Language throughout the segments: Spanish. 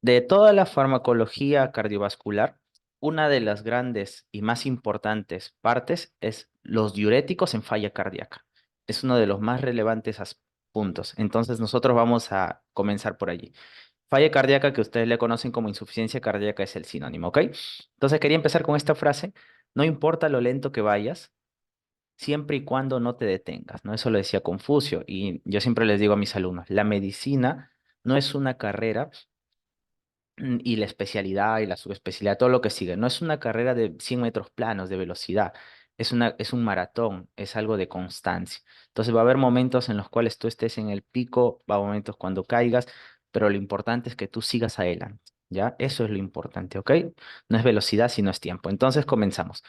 De toda la farmacología cardiovascular, una de las grandes y más importantes partes es los diuréticos en falla cardíaca. Es uno de los más relevantes puntos. Entonces nosotros vamos a comenzar por allí. Falla cardíaca, que ustedes le conocen como insuficiencia cardíaca, es el sinónimo, ¿ok? Entonces quería empezar con esta frase. No importa lo lento que vayas, siempre y cuando no te detengas, ¿no? Eso lo decía Confucio y yo siempre les digo a mis alumnos, la medicina no es una carrera y la especialidad y la subespecialidad, todo lo que sigue. No es una carrera de 100 metros planos de velocidad, es un maratón, es algo de constancia. Entonces va a haber momentos en los cuales tú estés en el pico, va a haber momentos cuando caigas, pero lo importante es que tú sigas adelante, ¿ya? Eso es lo importante, ¿ok? No es velocidad, sino es tiempo. Entonces comenzamos.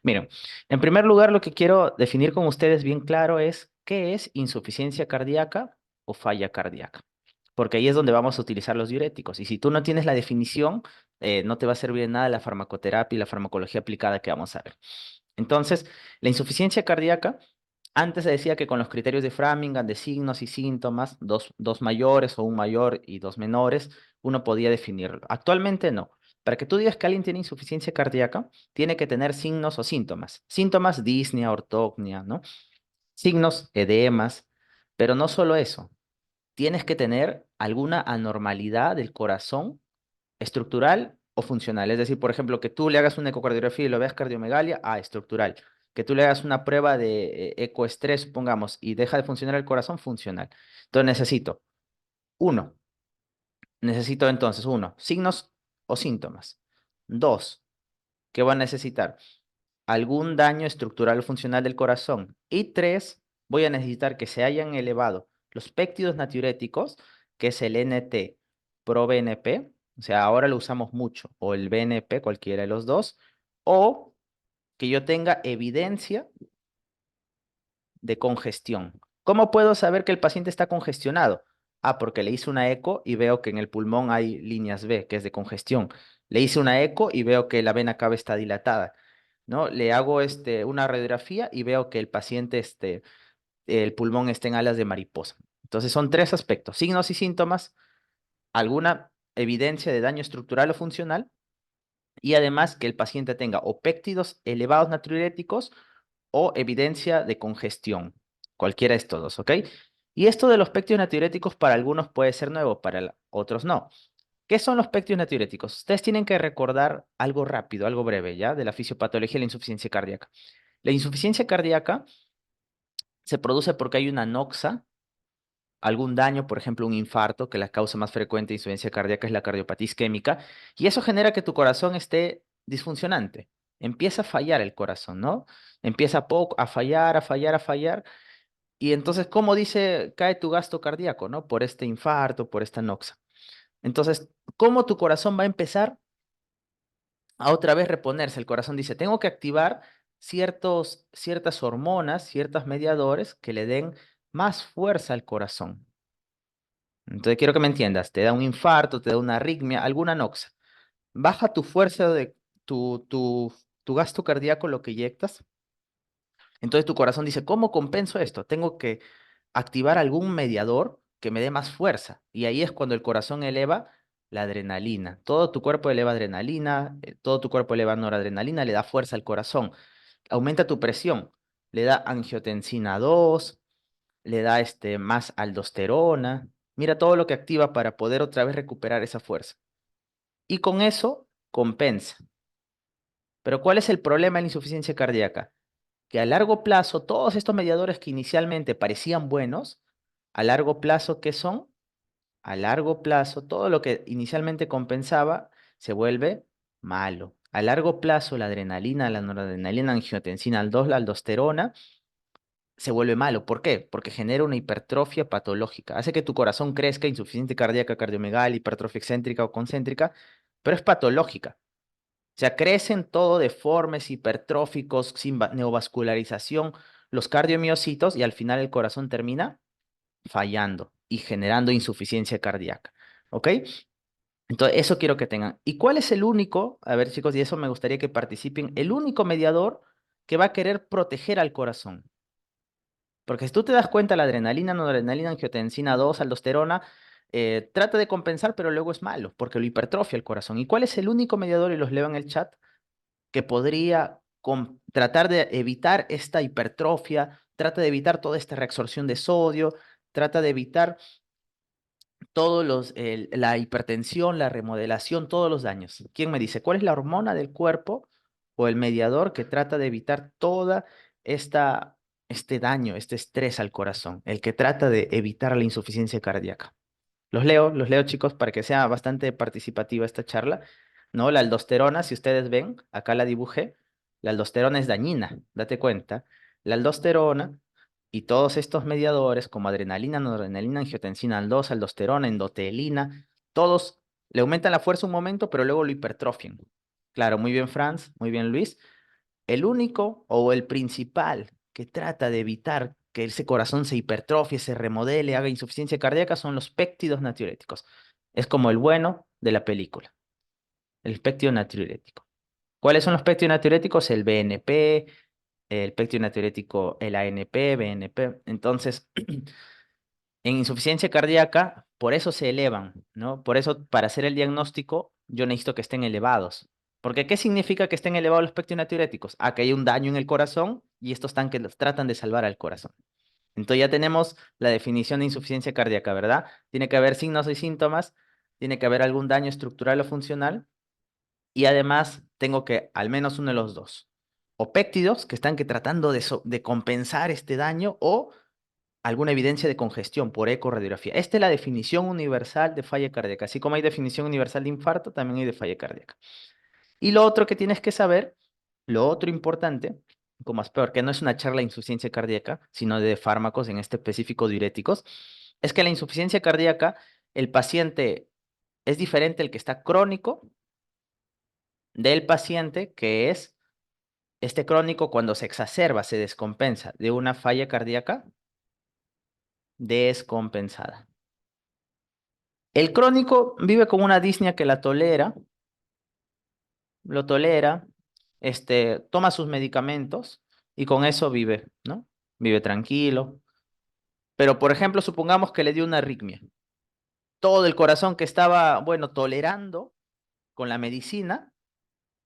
Miren, en primer lugar, lo que quiero definir con ustedes bien claro es qué es insuficiencia cardíaca o falla cardíaca, porque ahí es donde vamos a utilizar los diuréticos. Y si tú no tienes la definición, no te va a servir de nada la farmacoterapia y la farmacología aplicada que vamos a ver. Entonces, la insuficiencia cardíaca, antes se decía que con los criterios de Framingham, de signos y síntomas, dos mayores o un mayor y dos menores, uno podía definirlo. Actualmente no. Para que tú digas que alguien tiene insuficiencia cardíaca, tiene que tener signos o síntomas. Síntomas, disnea, ortognia, ¿no? Signos, edemas, pero no solo eso, tienes que tener alguna anormalidad del corazón estructural o funcional. Es decir, por ejemplo, que tú le hagas una ecocardiografía y lo veas cardiomegalia, estructural. Que tú le hagas una prueba de ecoestrés, supongamos, y deja de funcionar el corazón, funcional. Entonces uno, necesito entonces, uno, signos o síntomas. Dos, ¿qué va a necesitar? Algún daño estructural o funcional del corazón. Y tres, voy a necesitar que se hayan elevado los péptidos natriuréticos, que es el NT pro BNP, o sea, ahora lo usamos mucho, o el BNP, cualquiera de los dos, o que yo tenga evidencia de congestión. ¿Cómo puedo saber que el paciente está congestionado? Porque le hice una eco y veo que en el pulmón hay líneas B, que es de congestión. Le hice una eco y veo que la vena cava está dilatada, ¿no? Le hago una radiografía y veo que el paciente, el pulmón está en alas de mariposa. Entonces son tres aspectos, signos y síntomas, alguna evidencia de daño estructural o funcional y además que el paciente tenga o péptidos elevados natriuréticos o evidencia de congestión, cualquiera de estos dos, ¿ok? Y esto de los péptidos natriuréticos para algunos puede ser nuevo, para otros no. ¿Qué son los péptidos natriuréticos? Ustedes tienen que recordar algo rápido, algo breve, ¿ya? De la fisiopatología de la insuficiencia cardíaca. La insuficiencia cardíaca se produce porque hay una anoxa, algún daño, por ejemplo, un infarto, que la causa más frecuente de insuficiencia cardíaca es la cardiopatía isquémica, y eso genera que tu corazón esté disfuncionante. Empieza a fallar el corazón, ¿no? Empieza poco a fallar, a fallar, a fallar, y entonces, ¿cómo dice, cae tu gasto cardíaco, ¿no? Por este infarto, por esta noxa. Entonces, ¿cómo tu corazón va a empezar a otra vez reponerse? El corazón dice, tengo que activar ciertas hormonas, ciertos mediadores que le den más fuerza al corazón. Entonces quiero que me entiendas, te da un infarto, te da una arritmia, alguna noxa. Baja tu fuerza de tu gasto cardíaco, lo que inyectas. Entonces tu corazón dice, ¿cómo compenso esto? Tengo que activar algún mediador que me dé más fuerza. Y ahí es cuando el corazón eleva la adrenalina. Todo tu cuerpo eleva adrenalina, todo tu cuerpo eleva noradrenalina, le da fuerza al corazón. Aumenta tu presión, le da angiotensina 2, le da más aldosterona. Mira todo lo que activa para poder otra vez recuperar esa fuerza. Y con eso compensa. Pero ¿cuál es el problema de la insuficiencia cardíaca? Que a largo plazo, todos estos mediadores que inicialmente parecían buenos, a largo plazo, ¿qué son? A largo plazo, todo lo que inicialmente compensaba se vuelve malo. A largo plazo, la adrenalina, la noradrenalina, angiotensina 2, la aldosterona, se vuelve malo. ¿Por qué? Porque genera una hipertrofia patológica. Hace que tu corazón crezca, insuficiencia cardíaca, cardiomegalia, hipertrofia excéntrica o concéntrica, pero es patológica. O sea, crecen todo deformes, hipertróficos, sin neovascularización, los cardiomiocitos y al final el corazón termina fallando y generando insuficiencia cardíaca. ¿Ok? Entonces, eso quiero que tengan. ¿Y cuál es el único, a ver chicos, y eso me gustaría que participen, el único mediador que va a querer proteger al corazón? Porque si tú te das cuenta, la adrenalina, noradrenalina, angiotensina 2, aldosterona, trata de compensar, pero luego es malo, porque lo hipertrofia el corazón. ¿Y cuál es el único mediador, y los leo en el chat, que podría tratar de evitar esta hipertrofia, trata de evitar toda esta reabsorción de sodio, trata de evitar la hipertensión, la remodelación, todos los daños? ¿Quién me dice cuál es la hormona del cuerpo o el mediador que trata de evitar toda este daño, este estrés al corazón, el que trata de evitar la insuficiencia cardíaca? Los leo chicos, para que sea bastante participativa esta charla, ¿no? La aldosterona, si ustedes ven, acá la dibujé, la aldosterona es dañina, date cuenta. La aldosterona y todos estos mediadores como adrenalina, noradrenalina, angiotensina aldose, aldosterona, endotelina, todos le aumentan la fuerza un momento, pero luego lo hipertrofian. Claro, muy bien Franz, muy bien Luis. El único o el principal que trata de evitar que ese corazón se hipertrofie, se remodele, haga insuficiencia cardíaca son los péptidos natriuréticos. Es como el bueno de la película, el péptido natriurético. ¿Cuáles son los péptidos natriuréticos? El BNP, el péptido natriurético, el ANP, BNP. Entonces, en insuficiencia cardíaca, por eso se elevan, ¿no? Por eso, para hacer el diagnóstico, yo necesito que estén elevados. Porque, ¿qué significa que estén elevados los pectinatiuréticos? Ah, que hay un daño en el corazón y estos tanques tratan de salvar al corazón. Entonces ya tenemos la definición de insuficiencia cardíaca, ¿verdad? Tiene que haber signos y síntomas, tiene que haber algún daño estructural o funcional y además tengo que al menos uno de los dos. O péptidos que están tratando de compensar este daño o alguna evidencia de congestión por ecorradiografía. Esta es la definición universal de falla cardíaca. Así como hay definición universal de infarto, también hay de falla cardíaca. Y lo otro que tienes que saber, lo otro importante, como es peor, que no es una charla de insuficiencia cardíaca, sino de fármacos, en este específico diuréticos, es que la insuficiencia cardíaca, el paciente es diferente el que está crónico del paciente que es este crónico cuando se exacerba, se descompensa de una falla cardíaca descompensada. El crónico vive con una disnea que la tolera, lo tolera, toma sus medicamentos y con eso vive, ¿no? Vive tranquilo. Pero, por ejemplo, supongamos que le dio una arritmia. Todo el corazón que estaba, bueno, tolerando con la medicina,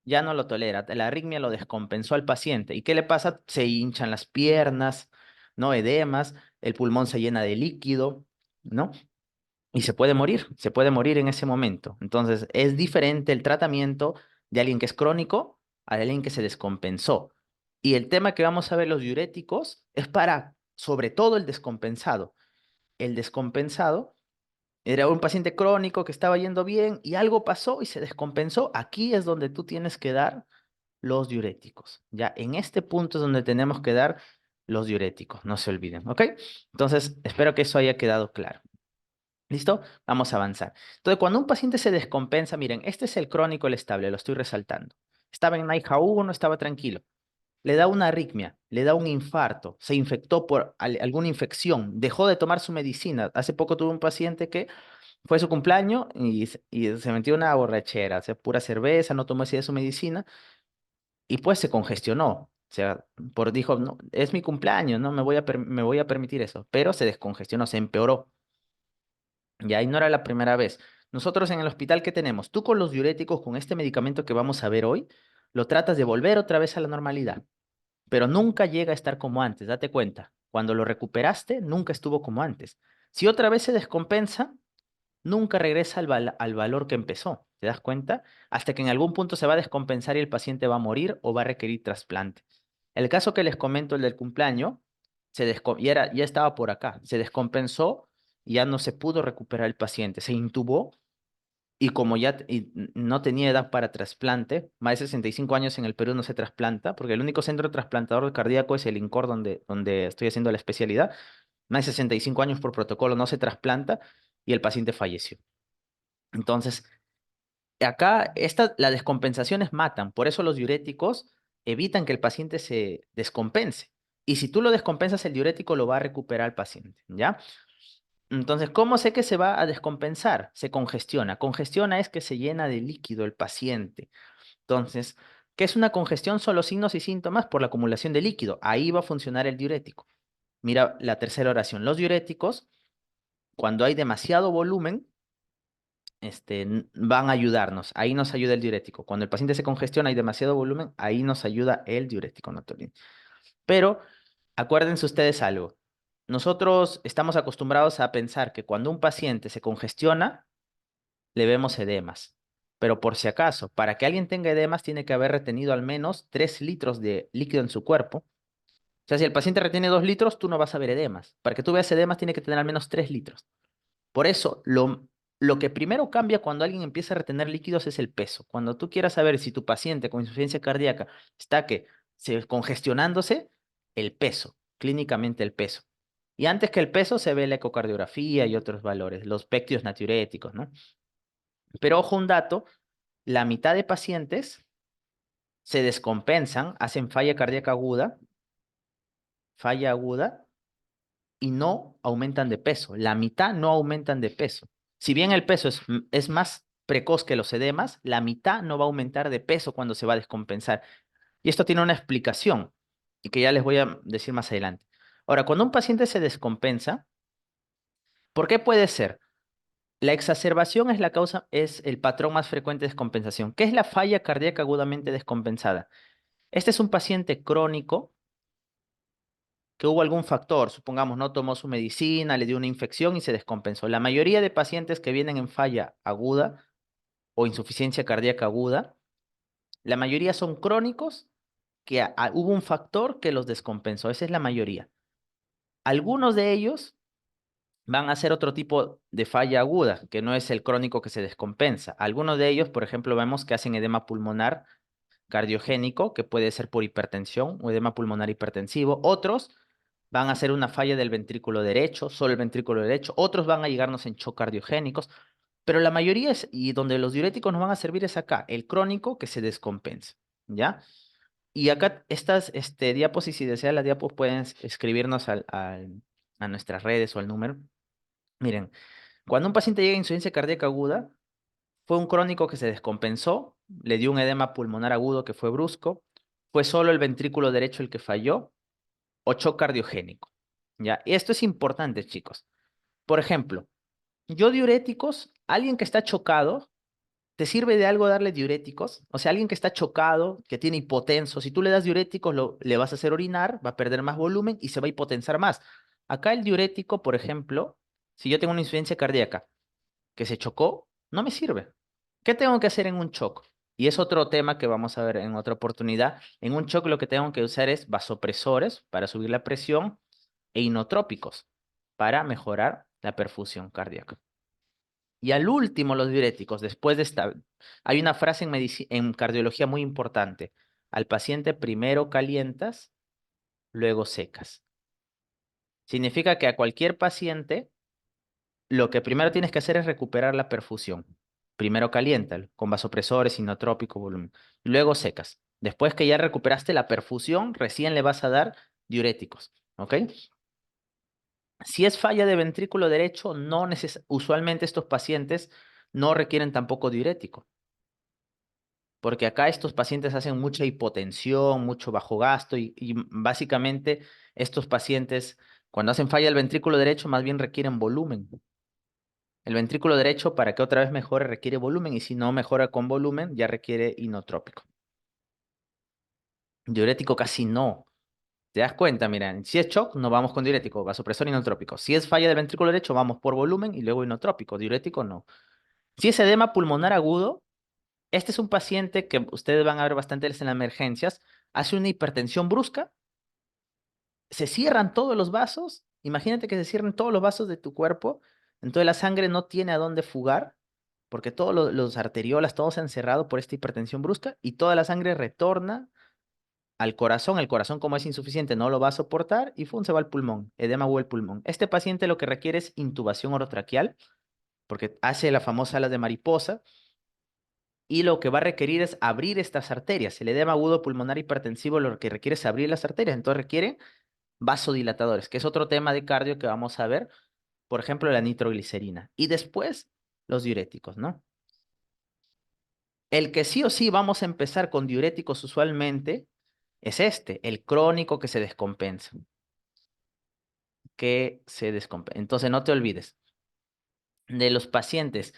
ya no lo tolera. La arritmia lo descompensó al paciente. ¿Y qué le pasa? Se hinchan las piernas, ¿no? Edemas, el pulmón se llena de líquido, ¿no? Y se puede morir en ese momento. Entonces, es diferente el tratamiento de alguien que es crónico a alguien que se descompensó. Y el tema que vamos a ver, los diuréticos, es para, sobre todo, el descompensado. El descompensado era un paciente crónico que estaba yendo bien y algo pasó y se descompensó. Aquí es donde tú tienes que dar los diuréticos. Ya en este punto es donde tenemos que dar los diuréticos, no se olviden, ¿ok? Entonces, espero que eso haya quedado claro. ¿Listo? Vamos a avanzar. Entonces, cuando un paciente se descompensa, miren, este es el crónico, el estable, lo estoy resaltando. Estaba en NIHA 1, estaba tranquilo. Le da una arritmia, le da un infarto, se infectó por alguna infección, dejó de tomar su medicina. Hace poco tuve un paciente que fue su cumpleaños y se metió una borrachera, o sea, pura cerveza, no tomó así de su medicina y pues se congestionó. O sea, dijo, no, es mi cumpleaños, no me voy a permitir eso, pero se descongestionó, se empeoró. Y ahí no era la primera vez. Nosotros en el hospital, ¿qué tenemos? Tú con los diuréticos, con este medicamento que vamos a ver hoy, lo tratas de volver otra vez a la normalidad, pero nunca llega a estar como antes, date cuenta. Cuando lo recuperaste, nunca estuvo como antes. Si otra vez se descompensa, nunca regresa al valor que empezó, ¿te das cuenta? Hasta que en algún punto se va a descompensar y el paciente va a morir o va a requerir trasplante. El caso que les comento, el del cumpleaños, ya estaba por acá, se descompensó y ya no se pudo recuperar el paciente, se intubó y como no tenía edad para trasplante, más de 65 años en el Perú no se trasplanta, porque el único centro trasplantador cardíaco es el INCOR donde estoy haciendo la especialidad, más de 65 años por protocolo no se trasplanta y el paciente falleció. Entonces, acá las descompensaciones matan, por eso los diuréticos evitan que el paciente se descompense. Y si tú lo descompensas, el diurético lo va a recuperar el paciente, ¿ya? Entonces, ¿cómo sé que se va a descompensar? Se congestiona. Congestiona es que se llena de líquido el paciente. Entonces, ¿qué es una congestión? Son los signos y síntomas por la acumulación de líquido. Ahí va a funcionar el diurético. Mira la tercera oración. Los diuréticos cuando hay demasiado volumen, van a ayudarnos. Ahí nos ayuda el diurético. Cuando el paciente se congestiona, hay demasiado volumen, ahí nos ayuda el diurético, no te olvides. Pero acuérdense ustedes algo. Nosotros estamos acostumbrados a pensar que cuando un paciente se congestiona, le vemos edemas. Pero por si acaso, para que alguien tenga edemas, tiene que haber retenido al menos 3 litros de líquido en su cuerpo. O sea, si el paciente retiene 2 litros, tú no vas a ver edemas. Para que tú veas edemas, tiene que tener al menos 3 litros. Por eso, lo que primero cambia cuando alguien empieza a retener líquidos es el peso. Cuando tú quieras saber si tu paciente con insuficiencia cardíaca está congestionándose, el peso, clínicamente el peso. Y antes que el peso se ve la ecocardiografía y otros valores, los pectios natriuréticos, ¿no? Pero ojo un dato, la mitad de pacientes se descompensan, hacen falla aguda, y no aumentan de peso. La mitad no aumentan de peso. Si bien el peso es más precoz que los edemas, la mitad no va a aumentar de peso cuando se va a descompensar. Y esto tiene una explicación y que ya les voy a decir más adelante. Ahora, cuando un paciente se descompensa, ¿por qué puede ser? La exacerbación es la causa, es el patrón más frecuente de descompensación. ¿Qué es la falla cardíaca agudamente descompensada? Este es un paciente crónico que hubo algún factor, supongamos, no tomó su medicina, le dio una infección y se descompensó. La mayoría de pacientes que vienen en falla aguda o insuficiencia cardíaca aguda, la mayoría son crónicos que hubo un factor que los descompensó. Esa es la mayoría. Algunos de ellos van a ser otro tipo de falla aguda, que no es el crónico que se descompensa. Algunos de ellos, por ejemplo, vemos que hacen edema pulmonar cardiogénico, que puede ser por hipertensión o edema pulmonar hipertensivo. Otros van a ser una falla del ventrículo derecho, solo el ventrículo derecho. Otros van a llegarnos en shock cardiogénicos. Pero la mayoría es, y donde los diuréticos nos van a servir es acá, el crónico que se descompensa, ¿ya? Y acá estas diapos, y si desean las diapos, pueden escribirnos a nuestras redes o al número. Miren, cuando un paciente llega a insuficiencia cardíaca aguda, fue un crónico que se descompensó, le dio un edema pulmonar agudo que fue brusco, fue solo el ventrículo derecho el que falló, o shock cardiogénico, ¿ya? Y esto es importante, chicos. Por ejemplo, yo diuréticos, alguien que está chocado, ¿te sirve de algo darle diuréticos? O sea, alguien que está chocado, que tiene hipotenso, si tú le das diuréticos, le vas a hacer orinar, va a perder más volumen y se va a hipotensar más. Acá el diurético, por ejemplo, si yo tengo una insuficiencia cardíaca que se chocó, no me sirve. ¿Qué tengo que hacer en un shock? Y es otro tema que vamos a ver en otra oportunidad. En un shock lo que tengo que usar es vasopresores para subir la presión e inotrópicos para mejorar la perfusión cardíaca. Y al último, los diuréticos, después de esta, hay una frase en cardiología muy importante. Al paciente primero calientas, luego secas. Significa que a cualquier paciente, lo que primero tienes que hacer es recuperar la perfusión. Primero caliéntalo, con vasopresores, inotrópico, volumen. Luego secas. Después que ya recuperaste la perfusión, recién le vas a dar diuréticos. ¿Ok? Si es falla de ventrículo derecho, usualmente estos pacientes no requieren tampoco diurético, porque acá estos pacientes hacen mucha hipotensión, mucho bajo gasto y básicamente estos pacientes cuando hacen falla del ventrículo derecho más bien requieren volumen. El ventrículo derecho para que otra vez mejore requiere volumen y si no mejora con volumen ya requiere inotrópico. Diurético casi no. ¿Te das cuenta? Mira, si es shock, no vamos con diurético, vasopresor inotrópico. Si es falla del ventrículo derecho, vamos por volumen y luego inotrópico. Diurético no. Si es edema pulmonar agudo, este es un paciente que ustedes van a ver bastantes en las emergencias, hace una hipertensión brusca, se cierran todos los vasos, imagínate que se cierren todos los vasos de tu cuerpo, entonces la sangre no tiene a dónde fugar, porque todos los arteriolas, todo se han cerrado por esta hipertensión brusca y toda la sangre retorna al corazón, el corazón como es insuficiente no lo va a soportar y se va al pulmón, edema o el pulmón. Este paciente lo que requiere es intubación orotraqueal, porque hace la famosa ala de mariposa, y lo que va a requerir es abrir estas arterias. El edema agudo pulmonar hipertensivo lo que requiere es abrir las arterias, entonces requiere vasodilatadores, que es otro tema de cardio que vamos a ver, por ejemplo, la nitroglicerina. Y después, los diuréticos, ¿no? El que sí o sí vamos a empezar con diuréticos usualmente es el crónico que se descompensa. Entonces, no te olvides. De los pacientes,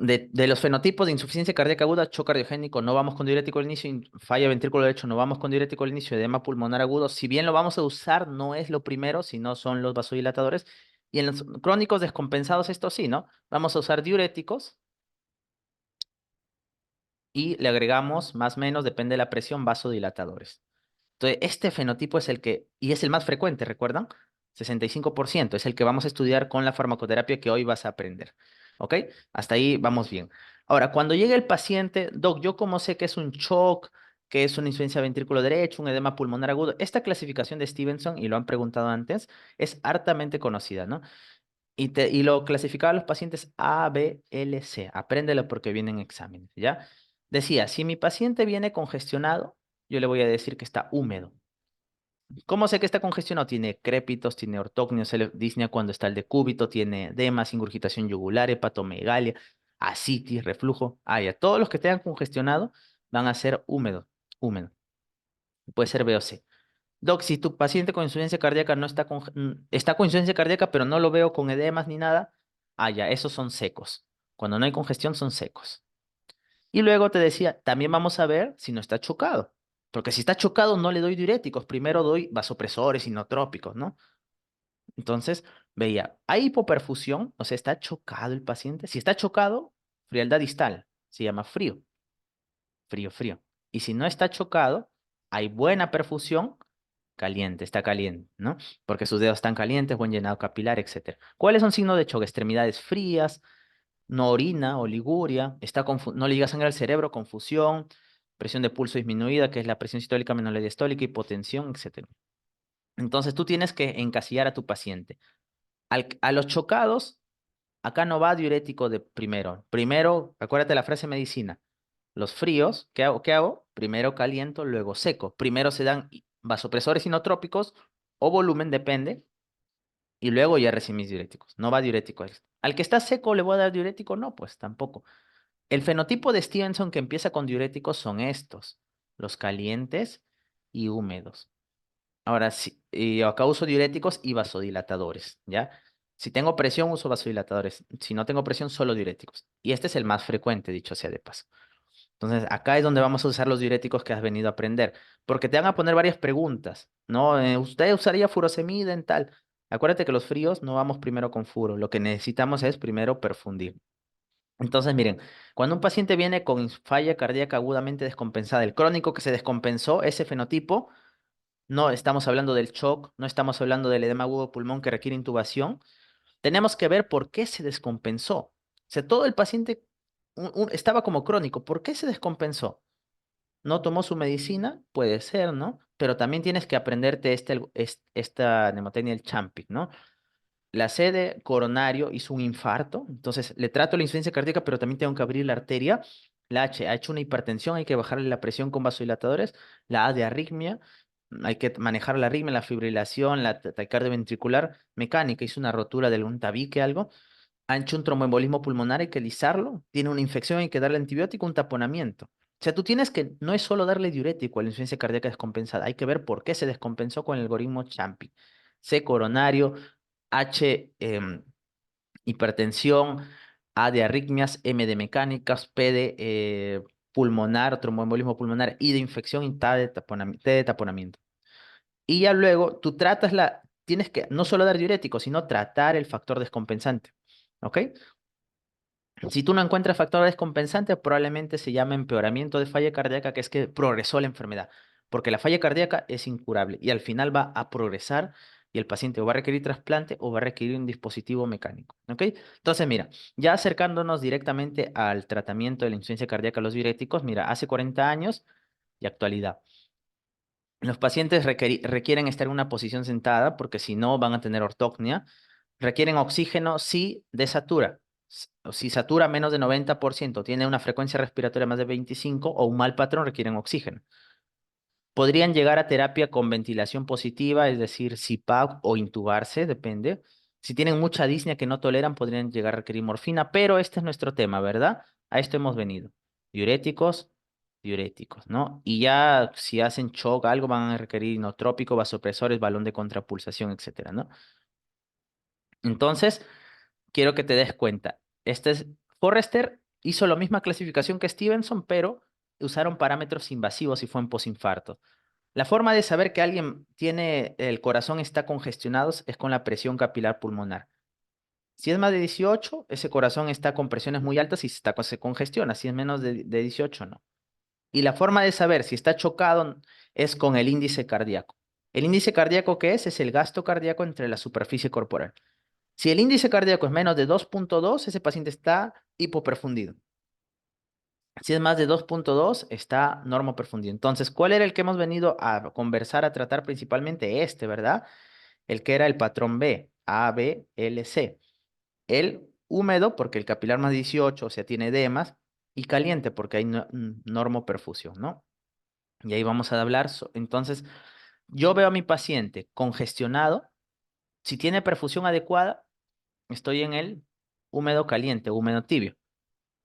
de los fenotipos de insuficiencia cardíaca aguda, shock cardiogénico, no vamos con diurético al inicio, falla ventrículo derecho, no vamos con diurético al inicio, edema pulmonar agudo, si bien lo vamos a usar, no es lo primero, sino son los vasodilatadores. Y en los crónicos descompensados, esto sí, ¿no? Vamos a usar diuréticos y le agregamos más o menos, depende de la presión, vasodilatadores. Entonces, este fenotipo es el que, y es el más frecuente, ¿recuerdan? 65% es el que vamos a estudiar con la farmacoterapia que hoy vas a aprender. ¿Ok? Hasta ahí vamos bien. Ahora, cuando llegue el paciente, doc, ¿yo cómo sé que es un shock, que es una insuficiencia ventrículo derecho, un edema pulmonar agudo? Esta clasificación de Stevenson, y lo han preguntado antes, es hartamente conocida, ¿no? Y lo clasificaba a los pacientes A, B, L, C. Apréndelo porque vienen exámenes, ¿ya? Decía, si mi paciente viene congestionado, yo le voy a decir que está húmedo. ¿Cómo sé que está congestionado? Tiene crépitos, tiene ortognios, disnea cuando está el decúbito, tiene edemas, ingurgitación yugular, hepatomegalia, ascitis, reflujo. Ah, ya. Todos los que tengan congestionado van a ser húmedos. Húmedo. Puede ser B o C. Doc, si tu paciente con insuficiencia cardíaca no está está con insuficiencia cardíaca, pero no lo veo con edemas ni nada, ah, ya, esos son secos. Cuando no hay congestión, son secos. Y luego te decía, también vamos a ver si no está chocado. Porque si está chocado, no le doy diuréticos. Primero doy vasopresores inotrópicos, ¿no? Entonces, veía, hay hipoperfusión, o sea, está chocado el paciente. Si está chocado, frialdad distal, se llama frío, frío, frío. Y si no está chocado, hay buena perfusión, caliente, está caliente, ¿no? Porque sus dedos están calientes, buen llenado capilar, etcétera. ¿Cuáles son signos de choque? Extremidades frías, no orina, oliguria, no le llega sangre al cerebro, confusión, presión de pulso disminuida, que es la presión sistólica menor la diastólica, hipotensión, etcétera. Entonces tú tienes que encasillar a tu paciente. A los chocados, acá no va diurético de primero. Primero, acuérdate la frase de medicina. Los fríos, ¿qué hago? ¿Qué hago? Primero caliento, luego seco. Primero se dan vasopresores inotrópicos o volumen, depende, y luego ya recibís mis diuréticos. No va diurético. Al que está seco, ¿le voy a dar diurético? No, pues tampoco. El fenotipo de Stevenson que empieza con diuréticos son estos, los calientes y húmedos. Ahora, y acá uso diuréticos y vasodilatadores, ¿ya? Si tengo presión, uso vasodilatadores. Si no tengo presión, solo diuréticos. Y este es el más frecuente, dicho sea de paso. Entonces, acá es donde vamos a usar los diuréticos que has venido a aprender, porque te van a poner varias preguntas, ¿no? ¿Usted usaría furosemida en tal? Acuérdate que los fríos no vamos primero con furo, lo que necesitamos es primero perfundir. Entonces, miren, cuando un paciente viene con falla cardíaca agudamente descompensada, el crónico que se descompensó, ese fenotipo, no estamos hablando del shock, no estamos hablando del edema agudo pulmón que requiere intubación, tenemos que ver por qué se descompensó. O sea, todo el paciente estaba como crónico, ¿por qué se descompensó? ¿No tomó su medicina? Puede ser, ¿no? Pero también tienes que aprenderte esta mnemotecnia, el Champik, ¿no? La sede coronario hizo un infarto, entonces le trato la insuficiencia cardíaca, pero también tengo que abrir la arteria. La H ha hecho una hipertensión, hay que bajarle la presión con vasodilatadores. La A de arritmia, hay que manejar la arritmia, la fibrilación, la taquicardia ventricular mecánica, hizo una rotura de algún tabique, algo. Ha hecho un tromboembolismo pulmonar, hay que lisarlo. Tiene una infección, hay que darle antibiótico, un taponamiento. O sea, tú tienes que, no es solo darle diurético a la insuficiencia cardíaca descompensada, hay que ver por qué se descompensó con el algoritmo Champy. C coronario, H hipertensión, A de arritmias, M de mecánicas, P de pulmonar, tromboembolismo pulmonar, I de infección y T de taponamiento. Y ya luego tú tienes que no solo dar diurético, sino tratar el factor descompensante. ¿Ok? Si tú no encuentras factor descompensante, probablemente se llama empeoramiento de falla cardíaca, que es que progresó la enfermedad, porque la falla cardíaca es incurable y al final va a progresar y el paciente o va a requerir trasplante o va a requerir un dispositivo mecánico. ¿Ok? Entonces, mira, ya acercándonos directamente al tratamiento de la insuficiencia cardíaca, los diuréticos, mira, hace 40 años y actualidad. Los pacientes requieren estar en una posición sentada porque si no van a tener ortognia. Requieren oxígeno si desatura. Si satura menos de 90%, tiene una frecuencia respiratoria más de 25 o un mal patrón, requieren oxígeno. Podrían llegar a terapia con ventilación positiva, es decir, CPAP o intubarse, depende. Si tienen mucha disnea que no toleran, podrían llegar a requerir morfina, pero este es nuestro tema, ¿verdad? A esto hemos venido. Diuréticos, diuréticos, ¿no? Y ya si hacen shock, algo van a requerir inotrópico, vasopresores, balón de contrapulsación, etcétera, ¿no? Entonces, quiero que te des cuenta. Forrester hizo la misma clasificación que Stevenson, pero usaron parámetros invasivos y fue en posinfarto. La forma de saber que alguien tiene, el corazón está congestionado es con la presión capilar pulmonar. Si es más de 18, ese corazón está con presiones muy altas y se congestiona. Si es menos de 18, no. Y la forma de saber si está chocado es con el índice cardíaco. ¿El índice cardíaco qué es? Es el gasto cardíaco entre la superficie corporal. Si el índice cardíaco es menos de 2.2, ese paciente está hipoperfundido. Si es más de 2.2, está normoperfundido. Entonces, ¿cuál era el que hemos venido a conversar, a tratar principalmente? Este, ¿verdad? El que era el patrón B, A, B, L, C. El húmedo, porque el capilar más 18, o sea, tiene edemas, y caliente, porque hay normoperfusión, ¿no? Y ahí vamos a hablar. Entonces, yo veo a mi paciente congestionado. Si tiene perfusión adecuada, estoy en el húmedo caliente, húmedo tibio.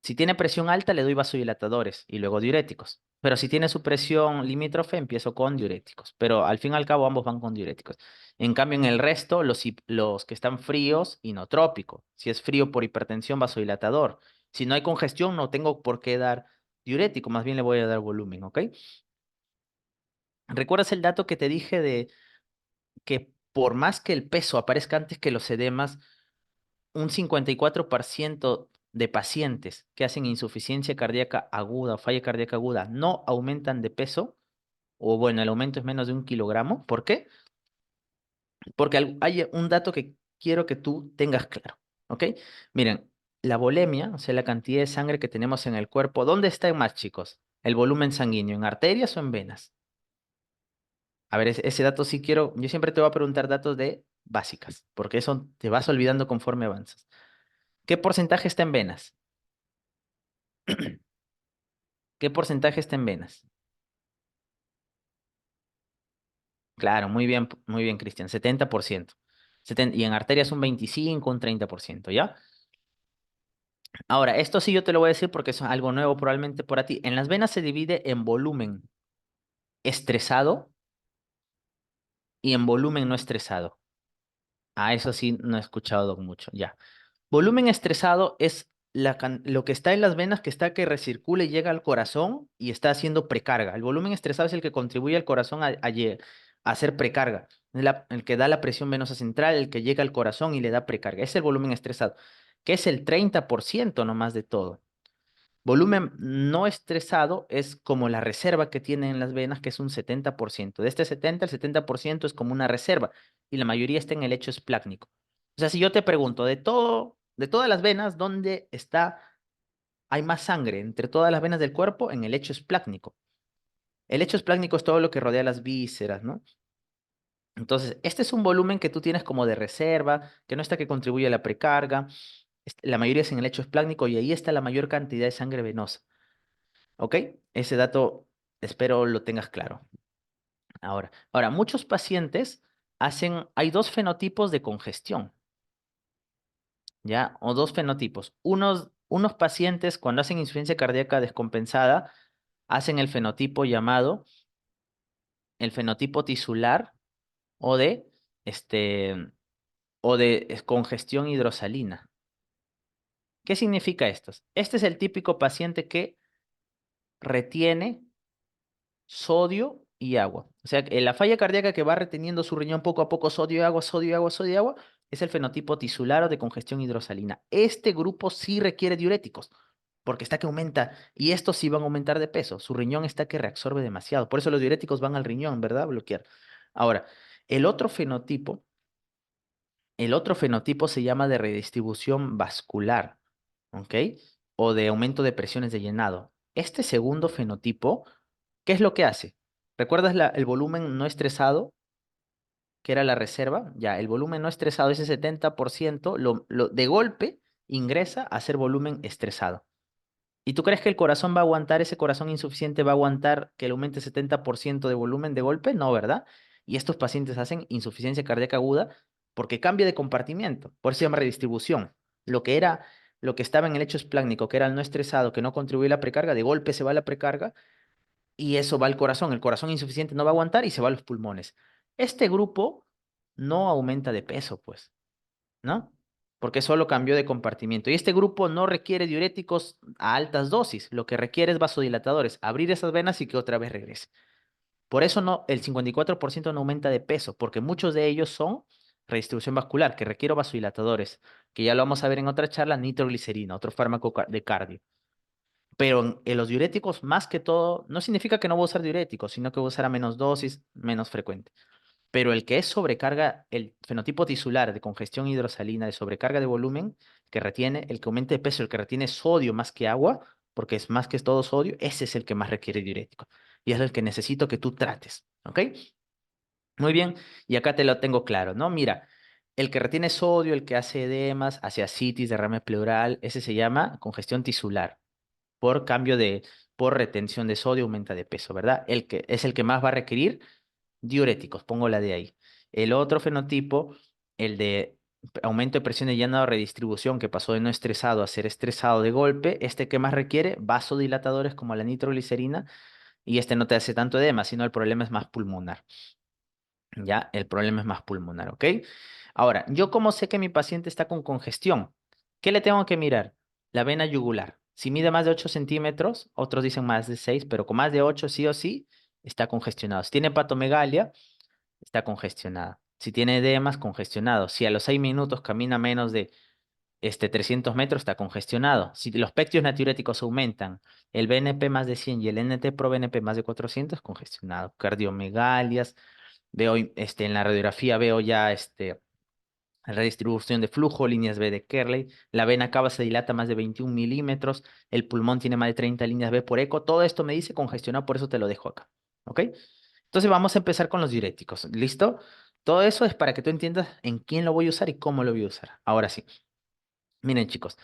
Si tiene presión alta, le doy vasodilatadores y luego diuréticos. Pero si tiene su presión limítrofe, empiezo con diuréticos. Pero al fin y al cabo, ambos van con diuréticos. En cambio, en el resto, los que están fríos, inotrópico. Si es frío por hipertensión, vasodilatador. Si no hay congestión, no tengo por qué dar diurético, más bien le voy a dar volumen, ¿ok? ¿Recuerdas el dato que te dije de que por más que el peso aparezca antes que los edemas, un 54% de pacientes que hacen insuficiencia cardíaca aguda o falla cardíaca aguda no aumentan de peso, o bueno, el aumento es menos de 1 kilogramo? ¿Por qué? Porque hay un dato que quiero que tú tengas claro, ¿ok? Miren, la volemia, o sea, la cantidad de sangre que tenemos en el cuerpo, ¿dónde está más, chicos? ¿El volumen sanguíneo, en arterias o en venas? A ver, ese dato sí quiero, yo siempre te voy a preguntar datos de básicas, porque eso te vas olvidando conforme avanzas. ¿Qué porcentaje está en venas? ¿Qué porcentaje está en venas? Claro, muy bien, Cristian, 70%. Y en arterias un 25, un 30%, ¿ya? Ahora, esto sí yo te lo voy a decir porque es algo nuevo probablemente para ti. En las venas se divide en volumen estresado y en volumen no estresado. Ah, eso sí, no he escuchado mucho, ya. Volumen estresado es lo que está en las venas que está que recircula y llega al corazón y está haciendo precarga. El volumen estresado es el que contribuye al corazón a hacer precarga. Es el que da la presión venosa central, el que llega al corazón y le da precarga. Es el volumen estresado, que es el 30% nomás de todo. Volumen no estresado es como la reserva que tienen las venas, que es un 70%. De este 70, el 70% es como una reserva y la mayoría está en el lecho esplácnico. O sea, si yo te pregunto, de todas las venas, ¿dónde hay más sangre entre todas las venas del cuerpo? En el lecho esplácnico. El lecho esplácnico es todo lo que rodea las vísceras, ¿no? Entonces, este es un volumen que tú tienes como de reserva, que no está que contribuye a la precarga. La mayoría es en el lecho esplácnico y ahí está la mayor cantidad de sangre venosa. ¿Ok? Ese dato espero lo tengas claro. Ahora, muchos pacientes hay dos fenotipos de congestión, ¿ya? O dos fenotipos. Unos pacientes cuando hacen insuficiencia cardíaca descompensada hacen el fenotipo llamado el fenotipo tisular o de, este, congestión hidrosalina. ¿Qué significa esto? Este es el típico paciente que retiene sodio y agua. O sea, la falla cardíaca que va reteniendo su riñón poco a poco sodio y agua, sodio y agua, sodio y agua, es el fenotipo tisular o de congestión hidrosalina. Este grupo sí requiere diuréticos, porque está que aumenta, y estos sí van a aumentar de peso. Su riñón está que reabsorbe demasiado. Por eso los diuréticos van al riñón, ¿verdad? Bloquear. Ahora, el otro fenotipo, el otro fenotipo se llama de redistribución vascular, ¿ok? O de aumento de presiones de llenado. Este segundo fenotipo, ¿qué es lo que hace? ¿Recuerdas el volumen no estresado, que era la reserva? Ya, el volumen no estresado, ese 70%, de golpe ingresa a ser volumen estresado. ¿Y tú crees que el corazón va a aguantar, ese corazón insuficiente va a aguantar que le aumente 70% de volumen de golpe? No, ¿verdad? Y estos pacientes hacen insuficiencia cardíaca aguda porque cambia de compartimiento. Por eso se llama redistribución. Lo que era, lo que estaba en el lecho esplácnico, que era el no estresado, que no contribuye a la precarga, de golpe se va a la precarga y eso va al corazón. El corazón insuficiente no va a aguantar y se va a los pulmones. Este grupo no aumenta de peso, pues, ¿no? porque solo cambió de compartimiento. Y este grupo no requiere diuréticos a altas dosis, lo que requiere es vasodilatadores, abrir esas venas y que otra vez regrese. Por eso no, el 54% no aumenta de peso, porque muchos de ellos son redistribución vascular, que requiere vasodilatadores, que ya lo vamos a ver en otra charla, nitroglicerina, otro fármaco de cardio. Pero en los diuréticos, más que todo, no significa que no voy a usar diuréticos, sino que voy a usar a menos dosis, menos frecuente. Pero el que es sobrecarga, el fenotipo tisular de congestión hidrosalina, de sobrecarga de volumen, que retiene, el que aumenta de peso, el que retiene sodio más que agua, porque es más que todo sodio, ese es el que más requiere diurético. Y es el que necesito que tú trates, ¿ok? Muy bien, y acá te lo tengo claro, ¿no? Mira, el que retiene sodio, el que hace edemas, hace ascitis, derrame pleural, ese se llama congestión tisular por cambio de, por retención de sodio, aumenta de peso, ¿verdad? El que es el que más va a requerir diuréticos, pongo la de ahí. El otro fenotipo, el de aumento de presión de llanado redistribución, que pasó de no estresado a ser estresado de golpe, este que más requiere vasodilatadores como la nitroglicerina, y este no te hace tanto edema, sino el problema es más pulmonar. Ya, el problema es más pulmonar, ¿ok? Ahora, ¿yo cómo sé que mi paciente está con congestión? ¿Qué le tengo que mirar? La vena yugular. Si mide más de 8 centímetros, otros dicen más de 6, pero con más de 8 sí o sí, está congestionado. Si tiene hepatomegalia, está congestionada. Si tiene edemas, congestionado. Si a los 6 minutos camina menos de 300 metros, está congestionado. Si los pectios natriuréticos aumentan, el BNP más de 100 y el NT-proBNP más de 400, congestionado. Cardiomegalias. Veo, en la radiografía veo ya la redistribución de flujo, líneas B de Kerley, la vena cava se dilata más de 21 milímetros, el pulmón tiene más de 30 líneas B por eco, todo esto me dice congestionado, por eso te lo dejo acá, ¿ok? Entonces vamos a empezar con los diuréticos, ¿listo? Todo eso es para que tú entiendas en quién lo voy a usar y cómo lo voy a usar. Ahora sí, miren chicos,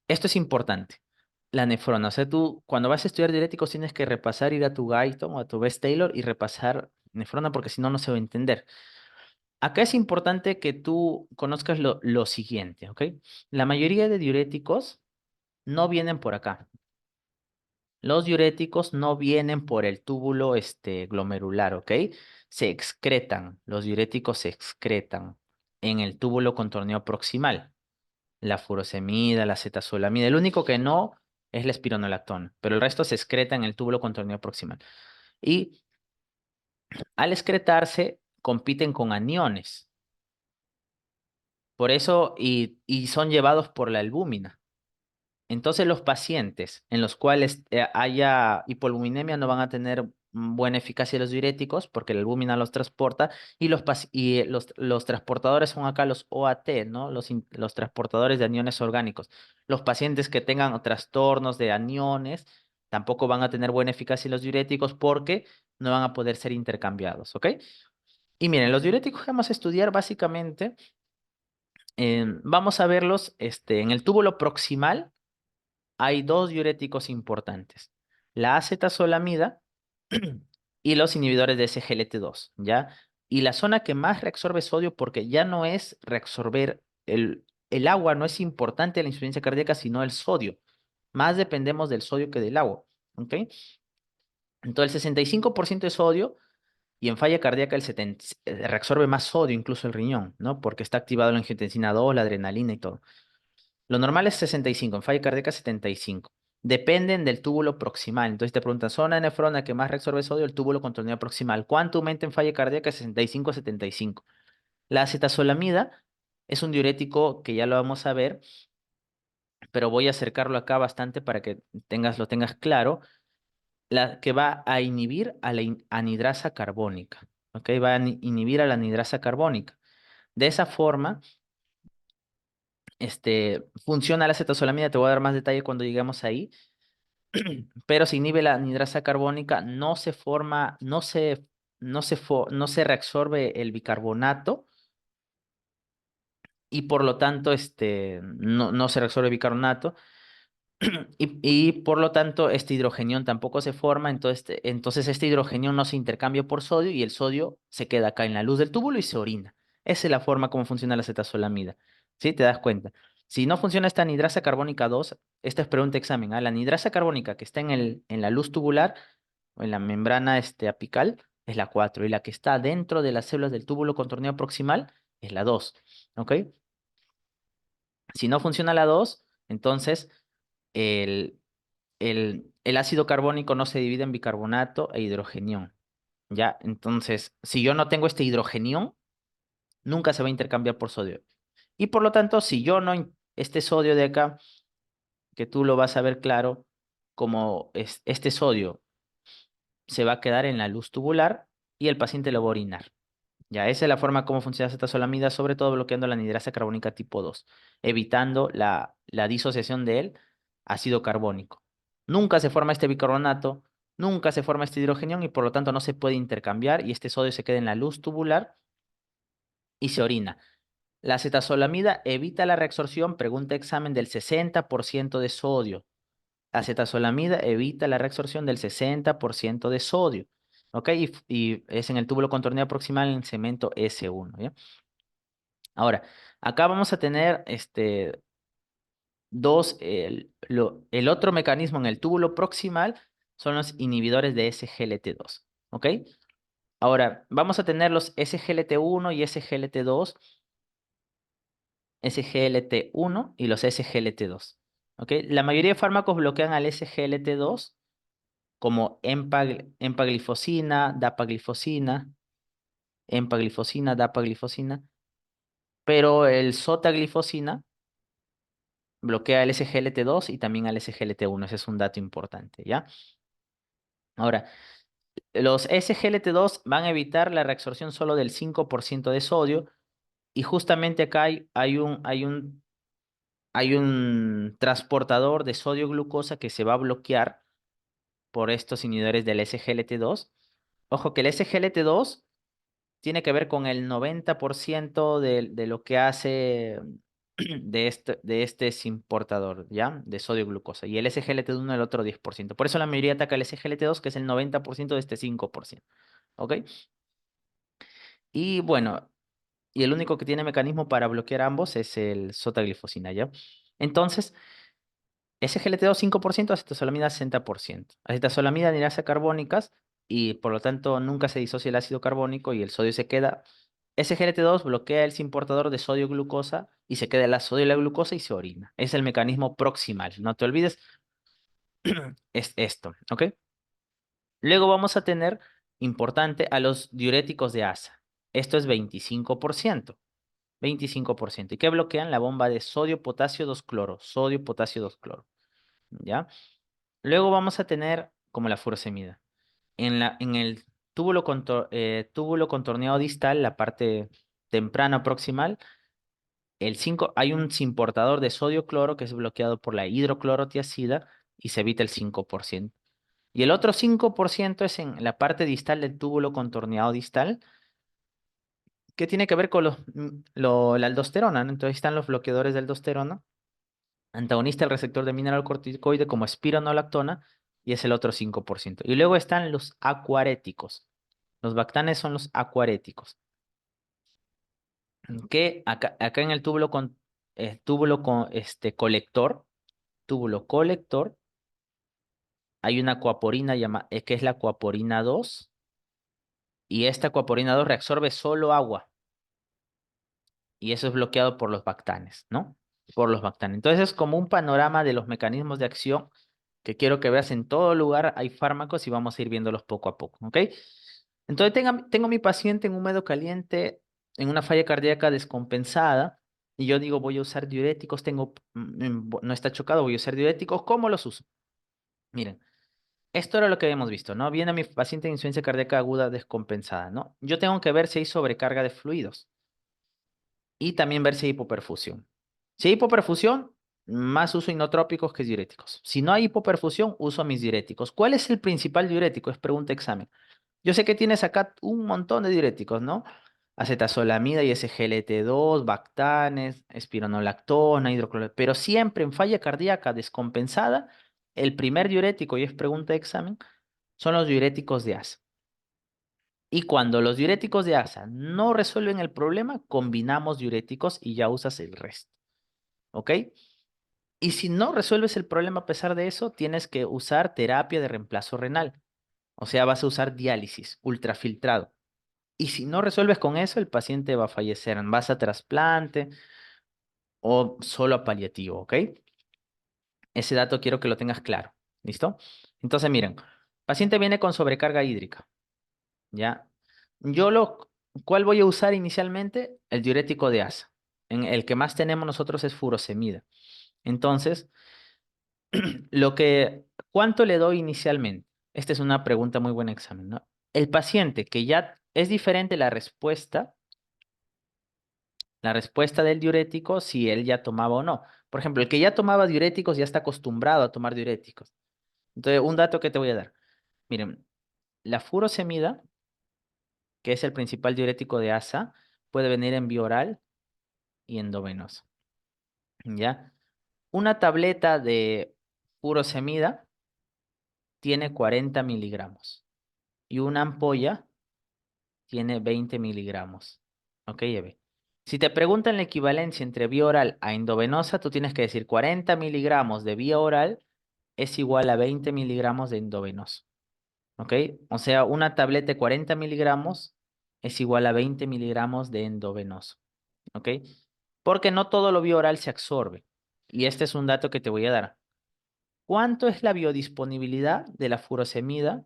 esto es importante. La nefrona, o sea, tú cuando vas a estudiar diuréticos tienes que repasar, ir a tu Guyton o a tu Best Taylor y repasar nefrona porque si no, no se va a entender. Acá es importante que tú conozcas lo siguiente, ¿ok? La mayoría de diuréticos no vienen por acá. Los diuréticos no vienen por el túbulo glomerular, ¿ok? Se excretan, los diuréticos se excretan en el túbulo contorneo proximal. La furosemida, la acetazolamida. El único que no es la espironolactona, pero el resto se excreta en el túbulo contorneo proximal. Y al excretarse, compiten con aniones. Por eso, y son llevados por la albúmina. Entonces, los pacientes en los cuales haya hipoliminemia no van a tener buena eficacia de los diuréticos porque la albúmina los transporta y los transportadores son acá los OAT, ¿no? Los transportadores de aniones orgánicos. Los pacientes que tengan trastornos de aniones tampoco van a tener buena eficacia de los diuréticos porque no van a poder ser intercambiados, ¿ok? Y miren, los diuréticos que vamos a estudiar básicamente vamos a verlos en el túbulo proximal. Hay dos diuréticos importantes, la acetazolamida y los inhibidores de SGLT2, ¿ya? Y la zona que más reabsorbe sodio, porque ya no es reabsorber el agua, no es importante la insuficiencia cardíaca, sino el sodio. Más dependemos del sodio que del agua, ¿ok? Entonces el 65% de sodio y en falla cardíaca el 70, reabsorbe más sodio, incluso el riñón, ¿no? Porque está activado la angiotensina 2, la adrenalina y todo. Lo normal es 65, en falla cardíaca 75. Dependen del túbulo proximal. Entonces te preguntan, zona de nefrona que más reabsorbe sodio, el túbulo contorneo proximal. ¿Cuánto aumenta en falla cardíaca? 65, 75. La acetazolamida es un diurético que ya lo vamos a ver, pero voy a acercarlo acá bastante para que lo tengas claro, la que va a inhibir a la anhidrasa carbónica. ¿Ok? Va a inhibir a la anhidrasa carbónica. De esa forma, funciona la acetazolamida. Te voy a dar más detalle cuando lleguemos ahí. Pero se inhibe la anhidrasa carbónica, no se forma, no se reabsorbe el bicarbonato y por lo tanto no se reabsorbe el bicarbonato y por lo tanto este hidrogenión tampoco se forma, entonces este hidrogenión no se intercambia por sodio y el sodio se queda acá en la luz del túbulo y se orina. Esa es la forma como funciona la acetazolamida. ¿Sí? ¿Te das cuenta? Si no funciona esta anhidrasa carbónica 2, esta es pregunta de examen. La anhidrasa carbónica que está en la luz tubular o en la membrana apical es la 4 y la que está dentro de las células del túbulo contorneo proximal es la 2. ¿Ok? Si no funciona la 2, entonces el, el ácido carbónico no se divide en bicarbonato e hidrogenión. ¿Ya? Entonces, si yo no tengo este hidrogenión, nunca se va a intercambiar por sodio. Y por lo tanto, si yo no, este sodio de acá, que tú lo vas a ver claro, como es, este sodio se va a quedar en la luz tubular y el paciente lo va a orinar. Ya, esa es la forma como funciona la acetazolamida, sobre todo bloqueando la anhidrasa carbónica tipo 2, evitando la disociación del ácido carbónico. Nunca se forma este bicarbonato, nunca se forma este hidrogenión y por lo tanto no se puede intercambiar y este sodio se queda en la luz tubular y se orina. La acetazolamida evita la reabsorción, pregunta examen, del 60% de sodio. La acetazolamida evita la reabsorción del 60% de sodio. ¿Ok? Y es en el túbulo contorneado proximal en cemento S1. ¿Ya? Ahora, acá vamos a tener el otro mecanismo en el túbulo proximal son los inhibidores de SGLT2. ¿Ok? Ahora, vamos a tener los SGLT1 y SGLT1 y los SGLT2. ¿Ok? La mayoría de fármacos bloquean al SGLT2 como empaglifosina, dapaglifosina, pero el sotaglifosina bloquea el SGLT2 y también al SGLT1. Ese es un dato importante, ¿ya? Ahora, los SGLT2 van a evitar la reabsorción solo del 5% de sodio y justamente acá hay un transportador de sodio-glucosa que se va a bloquear por estos inhibidores del SGLT2. Ojo que el SGLT2 tiene que ver con el 90% de lo que hace de este es importador, ¿ya? De sodio glucosa. Y el SGLT1 el otro 10%. Por eso la mayoría ataca el SGLT2, que es el 90% de este 5%. ¿Ok? Y bueno, y el único que tiene mecanismo para bloquear ambos es el sotaglifosina, ¿ya? Entonces, SGLT2 5%, acetazolamida 60%. Acetazolamida anhidrasa carbónicas y por lo tanto nunca se disocia el ácido carbónico y el sodio se queda. SGLT2 bloquea el importador de sodio-glucosa y se queda el sodio y la glucosa y se orina. Es el mecanismo proximal. No te olvides, es esto, ¿ok? Luego vamos a tener, importante, a los diuréticos de asa. Esto es 25%. 25%. ¿Y qué bloquean? La bomba de sodio-potasio 2-cloro. Sodio-potasio 2-cloro. ¿Ya? Luego vamos a tener como la furosemida. En el túbulo contorneado distal, la parte temprana proximal, hay un simportador de sodio-cloro que es bloqueado por la hidroclorotiazida y se evita el 5%. Y el otro 5% es en la parte distal del túbulo contorneado distal, que tiene que ver con la aldosterona, ¿no? Entonces están los bloqueadores de aldosterona, antagonista del receptor de mineralocorticoide como espironolactona, y es el otro 5%. Y luego están los acuaréticos. Los bactanes son los acuaréticos, que acá en el túbulo colector, hay una acuaporina que es la acuaporina 2 y esta acuaporina 2 reabsorbe solo agua, y eso es bloqueado por los bactanes, ¿no? Por los bactanes. Entonces es como un panorama de los mecanismos de acción que quiero que veas. En todo lugar hay fármacos y vamos a ir viéndolos poco a poco, ¿ok? Entonces tengo mi paciente en húmedo caliente, en una falla cardíaca descompensada, y yo digo, voy a usar diuréticos, no está chocado, voy a usar diuréticos, ¿cómo los uso? Miren, esto era lo que habíamos visto, ¿no? Viene mi paciente en insuficiencia cardíaca aguda descompensada, ¿no? Yo tengo que ver si hay sobrecarga de fluidos y también ver si hay hipoperfusión. Si hay hipoperfusión, más uso inotrópicos que diuréticos. Si no hay hipoperfusión, uso mis diuréticos. ¿Cuál es el principal diurético? Es pregunta examen. Yo sé que tienes acá un montón de diuréticos, ¿no? Acetazolamida y SGLT2, Bactanes, espironolactona, hidrocloroquina, pero siempre en falla cardíaca descompensada, el primer diurético, y es pregunta de examen, son los diuréticos de asa. Y cuando los diuréticos de asa no resuelven el problema, combinamos diuréticos y ya usas el resto, ¿ok? Y si no resuelves el problema a pesar de eso, tienes que usar terapia de reemplazo renal. O sea, vas a usar diálisis, ultrafiltrado. Y si no resuelves con eso, el paciente va a fallecer. Vas a trasplante o solo a paliativo, ¿ok? Ese dato quiero que lo tengas claro. ¿Listo? Entonces, miren, paciente viene con sobrecarga hídrica, ¿ya? Yo lo, ¿Cuál voy a usar inicialmente? El diurético de asa. El que más tenemos nosotros es furosemida. Entonces, lo que, ¿cuánto le doy inicialmente? Esta es una pregunta muy buena examen, ¿no? El paciente que ya es diferente la respuesta del diurético si él ya tomaba o no. Por ejemplo, el que ya tomaba diuréticos ya está acostumbrado a tomar diuréticos. Entonces, un dato que te voy a dar. Miren, la furosemida, que es el principal diurético de asa, puede venir en vía oral y endovenosa, ¿ya? Una tableta de furosemida tiene 40 miligramos y una ampolla tiene 20 miligramos. ¿Ok, Eve? Si te preguntan la equivalencia entre vía oral a endovenosa, tú tienes que decir 40 miligramos de vía oral es igual a 20 miligramos de endovenoso. ¿Ok? O sea, una tableta de 40 miligramos es igual a 20 miligramos de endovenoso. ¿Ok? Porque no todo lo vía oral se absorbe. Y este es un dato que te voy a dar. ¿Cuánto es la biodisponibilidad de la furosemida?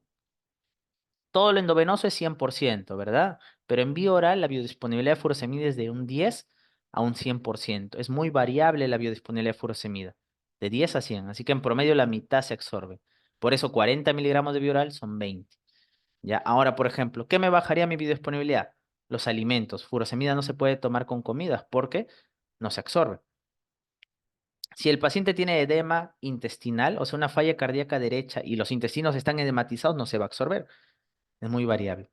Todo lo endovenoso es 100%, ¿verdad? Pero en vía oral la biodisponibilidad de furosemida es de un 10 a un 100%. Es muy variable la biodisponibilidad de furosemida, de 10 a 100. Así que en promedio la mitad se absorbe. Por eso 40 miligramos de vía oral son 20. ¿Ya? Ahora, por ejemplo, ¿qué me bajaría mi biodisponibilidad? Los alimentos. Furosemida no se puede tomar con comidas porque no se absorbe. Si el paciente tiene edema intestinal, o sea, una falla cardíaca derecha y los intestinos están edematizados, no se va a absorber. Es muy variable.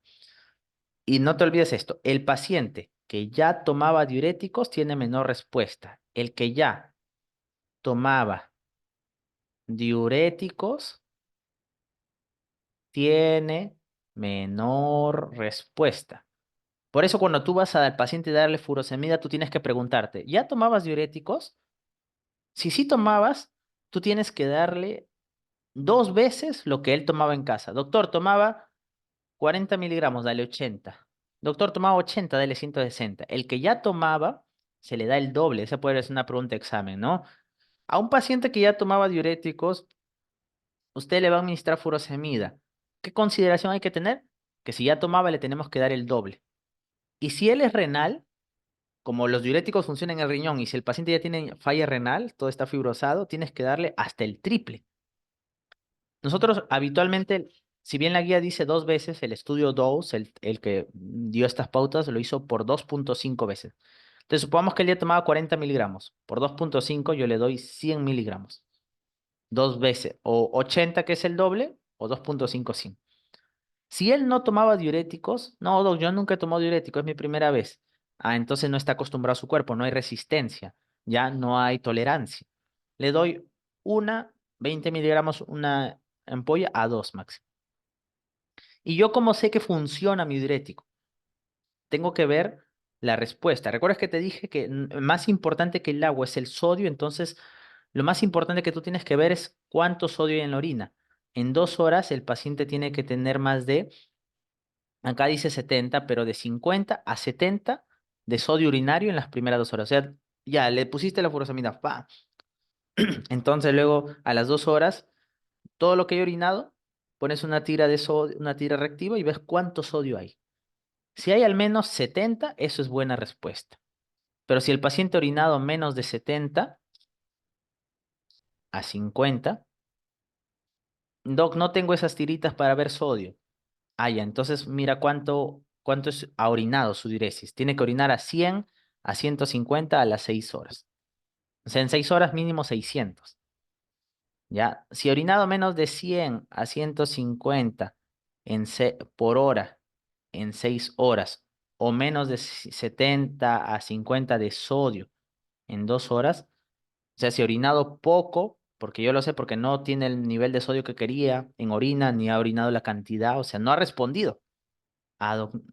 Y no te olvides esto, el paciente que ya tomaba diuréticos tiene menor respuesta. El que ya tomaba diuréticos tiene menor respuesta. Por eso cuando tú vas al paciente a darle furosemida, tú tienes que preguntarte, ¿ya tomabas diuréticos? Si sí tomabas, tú tienes que darle 2 veces lo que él tomaba en casa. Doctor, tomaba 40 miligramos, dale 80. Doctor, tomaba 80, dale 160. El que ya tomaba, se le da el doble. Esa puede ser una pregunta de examen, ¿no? A un paciente que ya tomaba diuréticos, usted le va a administrar furosemida. ¿Qué consideración hay que tener? Que si ya tomaba, le tenemos que dar el doble. Y si él es renal, como los diuréticos funcionan en el riñón, y si el paciente ya tiene falla renal, todo está fibrosado, tienes que darle hasta el triple. Nosotros habitualmente, si bien la guía dice 2 veces, el estudio DOSE, el que dio estas pautas, lo hizo por 2,5 veces. Entonces, supongamos que él ya tomaba 40 miligramos. Por 2,5 yo le doy 100 miligramos. 2 veces. O 80, que es el doble, o 2,5 100. Si él no tomaba diuréticos, no, doc, yo nunca he tomado diurético, es mi primera vez. Ah, entonces no está acostumbrado a su cuerpo, no hay resistencia, ya no hay tolerancia. Le doy 20 miligramos, una ampolla a 2 máximo. Y yo como sé que funciona mi diurético, tengo que ver la respuesta. ¿Recuerdas que te dije que más importante que el agua es el sodio? Entonces, lo más importante que tú tienes que ver es cuánto sodio hay en la orina. En 2 horas el paciente tiene que tener más de, acá dice 70, pero de 50 a 70 de sodio urinario en las primeras 2 horas. O sea, ya le pusiste la furosemida, pa. Entonces luego a las 2 horas, todo lo que he orinado, pones una tira de sodio, una tira reactiva y ves cuánto sodio hay. Si hay al menos 70, eso es buena respuesta. Pero si el paciente ha orinado menos de 70 a 50, doc, no tengo esas tiritas para ver sodio. Ah, ya, entonces mira cuánto ha orinado su diuresis. Tiene que orinar a 100, a 150 a las 6 horas. O sea, en 6 horas mínimo 600. ¿Ya? Si ha orinado menos de 100 a 150 por hora en 6 horas o menos de 70 a 50 de sodio en 2 horas, o sea, si ha orinado poco, porque yo lo sé porque no tiene el nivel de sodio que quería en orina, ni ha orinado la cantidad, o sea, no ha respondido.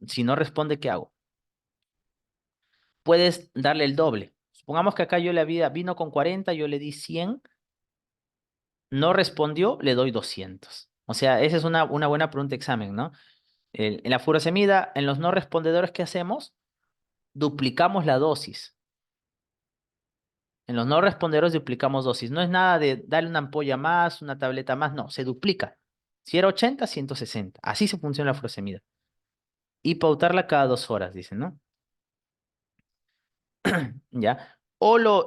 Si no responde, ¿qué hago? Puedes darle el doble. Supongamos que acá vino con 40, yo le di 100, no respondió, le doy 200. O sea, esa es una buena pregunta de examen, ¿no? En la furosemida, en los no respondedores, ¿qué hacemos? Duplicamos la dosis. En los no respondedores duplicamos dosis. No es nada de darle una ampolla más, una tableta más, no, se duplica. Si era 80, 160. Así se funciona la furosemida. Y pautarla cada 2 horas, dicen, ¿no? ¿Ya?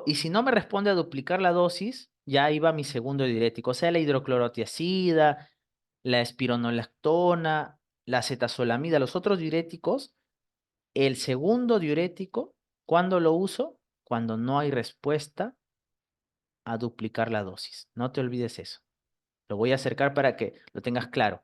Y si no me responde a duplicar la dosis, ya iba mi segundo diurético, o sea, la hidroclorotiazida, la espironolactona, la acetazolamida, los otros diuréticos. El segundo diurético, ¿cuándo lo uso? Cuando no hay respuesta a duplicar la dosis. No te olvides eso. Lo voy a acercar para que lo tengas claro.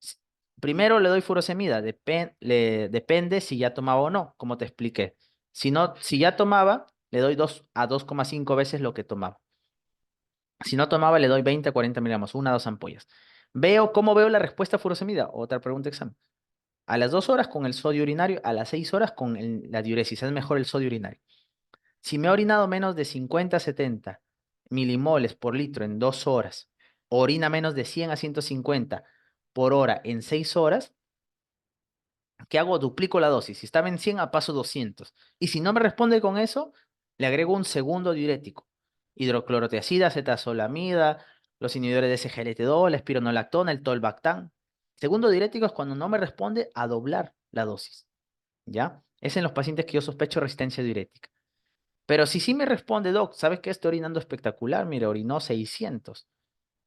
S- Primero le doy furosemida, depende si ya tomaba o no, como te expliqué. Si no, si ya tomaba, le doy 2 a 2,5 veces lo que tomaba. Si no tomaba, le doy 20 a 40 miligramos, 1 a 2 ampollas. ¿Cómo veo la respuesta a furosemida? Otra pregunta de examen. A las 2 horas con el sodio urinario, a las 6 horas con la diuresis. Es mejor el sodio urinario. Si me he orinado menos de 50 a 70 milimoles por litro en 2 horas, orina menos de 100 a 150 por hora en 6 horas, ¿qué hago? Duplico la dosis. Si estaba en 100, paso 200. Y si no me responde con eso, le agrego un segundo diurético. Hidroclorotiazida, acetazolamida, los inhibidores de SGLT2, la espironolactona, el tolbactam. Segundo diurético es cuando no me responde a doblar la dosis. ¿Ya? Es en los pacientes que yo sospecho resistencia diurética. Pero si sí me responde, doc, ¿sabes qué? Estoy orinando espectacular. Mire, orinó 600.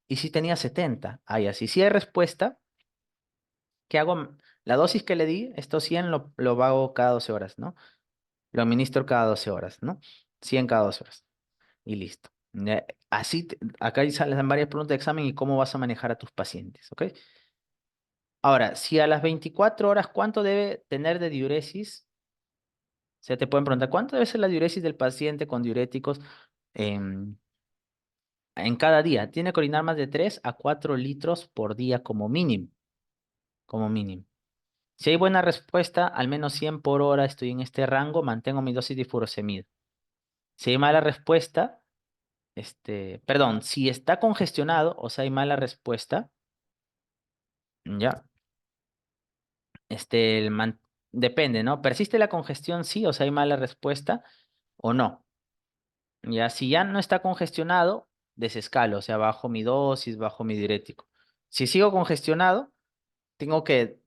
Y si tenía 70. Ah, ya. Si sí hay respuesta, ¿qué hago? La dosis que le di, estos 100 lo hago cada 12 horas, ¿no? Lo administro cada 12 horas, ¿no? 100 cada 12 horas. Y listo. Así, acá ahí salen varias preguntas de examen y cómo vas a manejar a tus pacientes, ¿ok? Ahora, si a las 24 horas, ¿cuánto debe tener de diuresis? O sea, te pueden preguntar, ¿cuánto debe ser la diuresis del paciente con diuréticos en cada día? Tiene que orinar más de 3 a 4 litros por día como mínimo, como mínimo. Si hay buena respuesta, al menos 100 por hora, estoy en este rango, mantengo mi dosis de furosemida. Si hay mala respuesta, perdón, si está congestionado, o sea, hay mala respuesta, ya, depende, ¿no? ¿Persiste la congestión? Sí, o sea, hay mala respuesta o no. Ya, si ya no está congestionado, desescalo, o sea, bajo mi dosis, bajo mi diurético. Si sigo congestionado, tengo que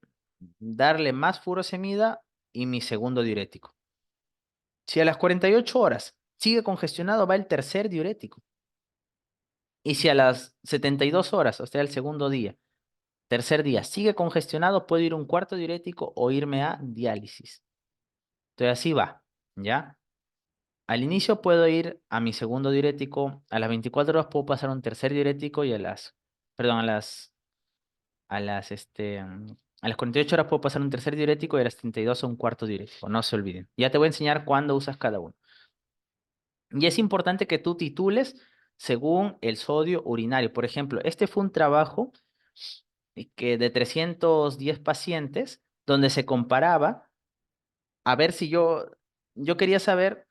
darle más furosemida y mi segundo diurético. Si a las 48 horas sigue congestionado, va el tercer diurético. Y si a las 72 horas, o sea, el segundo día, tercer día, sigue congestionado, puedo ir un cuarto diurético o irme a diálisis. Entonces así va, ¿ya? Al inicio puedo ir a mi segundo diurético, a las 24 horas puedo pasar un tercer diurético y perdón, a las 48 horas puedo pasar un tercer diurético y a las 32 a un cuarto diurético, no se olviden. Ya te voy a enseñar cuándo usas cada uno. Y es importante que tú titules según el sodio urinario. Por ejemplo, este fue un trabajo que de 310 pacientes donde se comparaba a ver si yo quería saber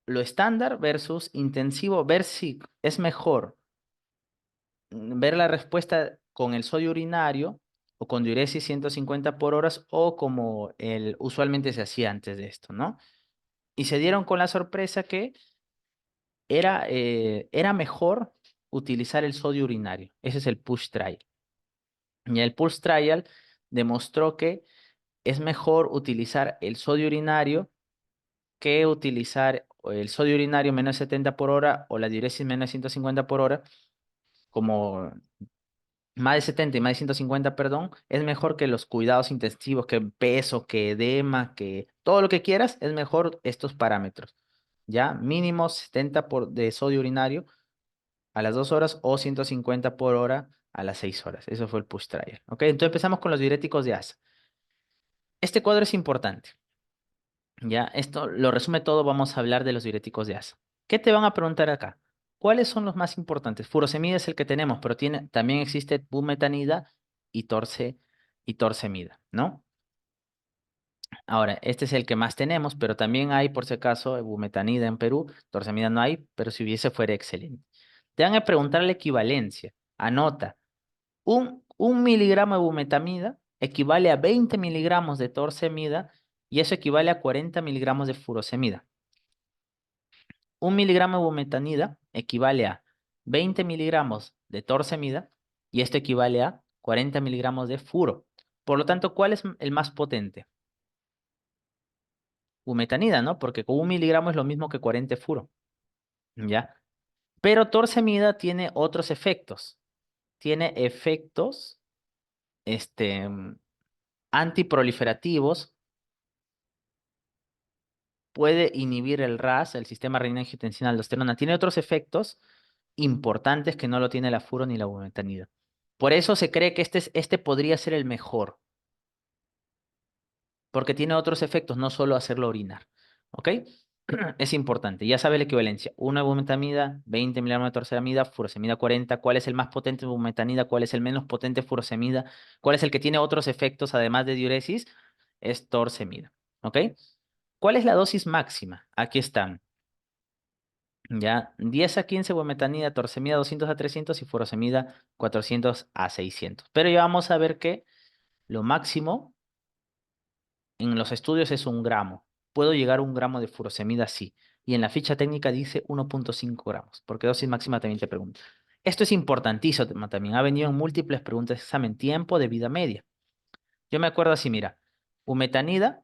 lo estándar versus intensivo, ver si es mejor ver la respuesta con el sodio urinario o con diuresis 150 por horas o como usualmente se hacía antes de esto, ¿no? Y se dieron con la sorpresa que era mejor utilizar el sodio urinario. Ese es el push trial. Y el push trial demostró que es mejor utilizar el sodio urinario que utilizar el sodio urinario menos 70 por hora o la diuresis menos 150 por hora, como más de 70 y más de 150, perdón, es mejor que los cuidados intensivos, que peso, que edema, que todo lo que quieras, es mejor estos parámetros. ¿Ya? Mínimo 70 de sodio urinario a las 2 horas o 150 por hora a las 6 horas. Eso fue el push trial. ¿Ok? Entonces empezamos con los diuréticos de asa. Este cuadro es importante. Ya, esto lo resume todo. Vamos a hablar de los diuréticos de asa. ¿Qué te van a preguntar acá? ¿Cuáles son los más importantes? Furosemida es el que tenemos, pero también existe bumetanida y torcemida, ¿no? Ahora, este es el que más tenemos, pero también hay, por si acaso, bumetanida en Perú. Torcemida no hay, pero si hubiese fuera excelente. Te van a preguntar la equivalencia. Anota. Un miligramo de bumetamida equivale a 20 miligramos de torcemida y eso equivale a 40 miligramos de furosemida. Un miligramo de bumetanida equivale a 20 miligramos de torsemida y esto equivale a 40 miligramos de furo. Por lo tanto, ¿cuál es el más potente? Bumetanida, ¿no? Porque con un miligramo es lo mismo que 40 de furo, ¿ya? Pero torsemida tiene otros efectos. Tiene efectos, este, antiproliferativos, puede inhibir el RAS, el sistema renina-angiotensina-aldosterona. Tiene otros efectos importantes que no lo tiene la furo ni la bumetanida. Por eso se cree que este podría ser el mejor, porque tiene otros efectos, no solo hacerlo orinar. ¿Ok? Es importante. Ya sabe la equivalencia. Una bumetanida, 20 miligramos de torsemida, furosemida 40. ¿Cuál es el más potente bumetanida? ¿Cuál es el menos potente furosemida? ¿Cuál es el que tiene otros efectos además de diuresis? Es torsemida. ¿Ok? ¿Cuál es la dosis máxima? Aquí están. Ya, 10 a 15 bumetanida, torsemida 200 a 300 y furosemida 400 a 600. Pero ya vamos a ver que lo máximo en los estudios es 1 gramo. ¿Puedo llegar a 1 gramo de furosemida? Sí. Y en la ficha técnica dice 1,5 gramos, porque dosis máxima también te pregunta. Esto es importantísimo también. Ha venido en múltiples preguntas de examen. Tiempo de vida media. Yo me acuerdo así, mira. Bumetanida,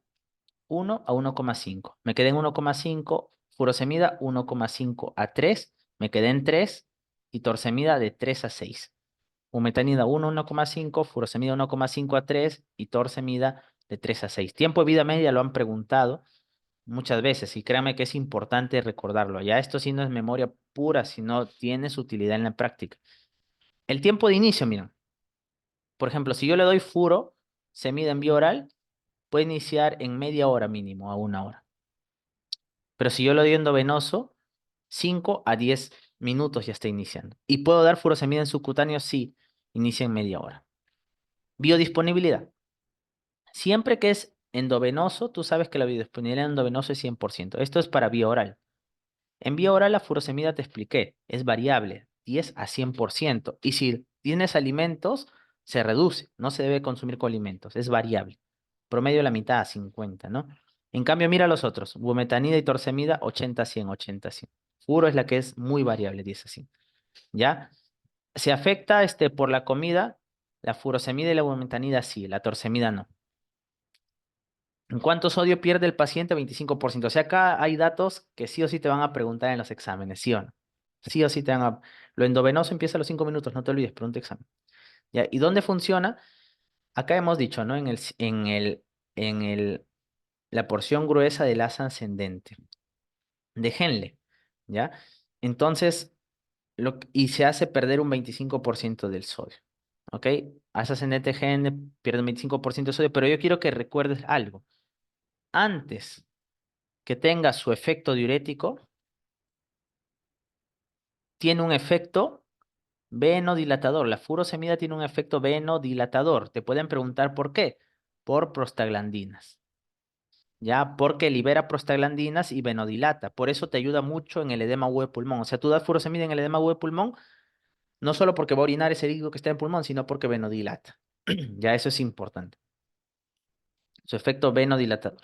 1 a 1,5. Me quedé en 1,5. Furosemida, 1,5 a 3. Me quedé en 3. Y torsemida de 3 a 6. Bumetanida 1, 1,5. Furosemida 1,5 a 3. Y torsemida de 3 a 6. Tiempo de vida media lo han preguntado muchas veces. Y créame que es importante recordarlo. Ya esto sí no es memoria pura, sino tiene su utilidad en la práctica. El tiempo de inicio, miren. Por ejemplo, si yo le doy furo, se mide en vía oral, puede iniciar en media hora mínimo a 1 hora. Pero si yo lo doy endovenoso, 5 a 10 minutos ya está iniciando. ¿Y puedo dar furosemida en subcutáneo? Sí, inicia en media hora. Biodisponibilidad. Siempre que es endovenoso, tú sabes que la biodisponibilidad endovenoso es 100%. Esto es para vía oral. En vía oral la furosemida te expliqué, es variable, 10 a 100%. Y si tienes alimentos, se reduce, no se debe consumir con alimentos, es variable. Promedio la mitad a 50, ¿no? En cambio, mira los otros, bumetanida y torsemida, 80 a 100, 80 a 100. Furo es la que es muy variable, 10 a 100. ¿Ya? ¿Se afecta por la comida? La furosemida y la bumetanida sí, la torsemida no. ¿En cuánto sodio pierde el paciente? 25%. O sea, acá hay datos que sí o sí te van a preguntar en los exámenes, ¿sí o no? Sí o sí te van a... Lo endovenoso empieza a los 5 minutos, no te olvides, pregunta examen. ¿Ya? ¿Y dónde funciona? Acá hemos dicho, ¿no? En la porción gruesa del asa ascendente de Henle, ¿ya? Entonces, y se hace perder un 25% del sodio, ¿ok? Asa ascendente Henle pierde un 25% de sodio, pero yo quiero que recuerdes algo. Antes que tenga su efecto diurético, tiene un efecto venodilatador. La furosemida tiene un efecto venodilatador. Te pueden preguntar por qué. Por prostaglandinas. ¿Ya? Porque libera prostaglandinas y venodilata. Por eso te ayuda mucho en el edema agudo de pulmón. O sea, tú das furosemida en el edema agudo de pulmón, no solo porque va a orinar ese líquido que está en pulmón, sino porque venodilata. Ya, eso es importante. Su efecto venodilatador.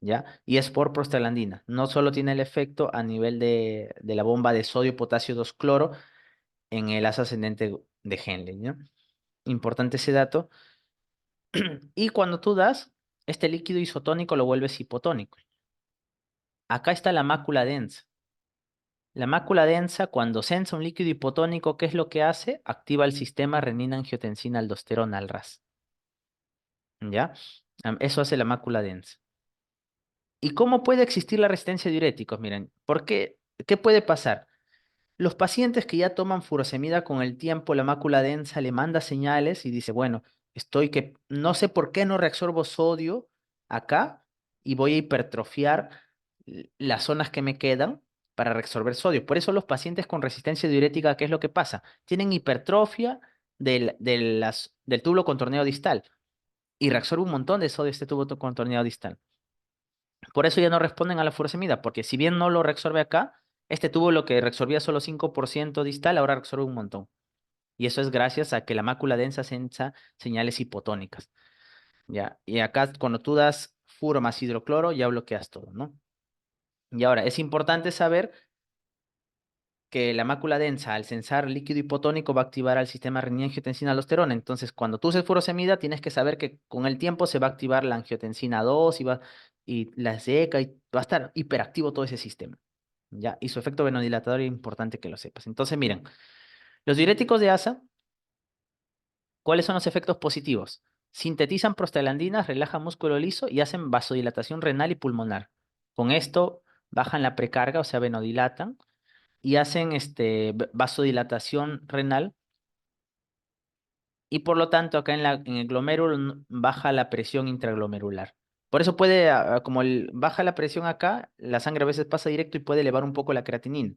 ¿Ya? Y es por prostaglandina. No solo tiene el efecto a nivel de la bomba de sodio, potasio, 2 cloro en el asa ascendente de Henle, ¿no? Importante ese dato. Y cuando tú das, este líquido isotónico lo vuelves hipotónico. Acá está la mácula densa. La mácula densa, cuando sensa un líquido hipotónico, ¿qué es lo que hace? Activa el sistema renina-angiotensina-aldosterona, al RAS. ¿Ya? Eso hace la mácula densa. ¿Y cómo puede existir la resistencia a diuréticos? Miren, ¿por qué? ¿Qué puede pasar? Los pacientes que ya toman furosemida con el tiempo, la mácula densa le manda señales y dice, bueno, estoy que no sé por qué no reabsorbo sodio acá y voy a hipertrofiar las zonas que me quedan para reabsorber sodio. Por eso los pacientes con resistencia diurética, ¿qué es lo que pasa? Tienen hipertrofia del túbulo contorneo distal y reabsorbe un montón de sodio este tubo contorneo distal. Por eso ya no responden a la furosemida, porque si bien no lo reabsorbe acá, este tubo lo que reabsorbía solo 5% distal, ahora reabsorbe un montón. Y eso es gracias a que la mácula densa sensa señales hipotónicas. ¿Ya? Y acá cuando tú das furo más hidrocloro, ya bloqueas todo, ¿no? Y ahora, es importante saber que la mácula densa, al sensar líquido hipotónico, va a activar al sistema renin-angiotensina-aldosterona. Entonces, cuando tú uses furosemida, tienes que saber que con el tiempo se va a activar la angiotensina 2 y la seca, y va a estar hiperactivo todo ese sistema. ¿Ya? Y su efecto venodilatador es importante que lo sepas. Entonces, miren, los diuréticos de ASA, ¿cuáles son los efectos positivos? Sintetizan prostaglandinas, relajan músculo liso y hacen vasodilatación renal y pulmonar. Con esto bajan la precarga, o sea, venodilatan y hacen vasodilatación renal y por lo tanto acá en el glomérulo baja la presión intraglomerular. Por eso puede, como baja la presión acá, la sangre a veces pasa directo y puede elevar un poco la creatinina.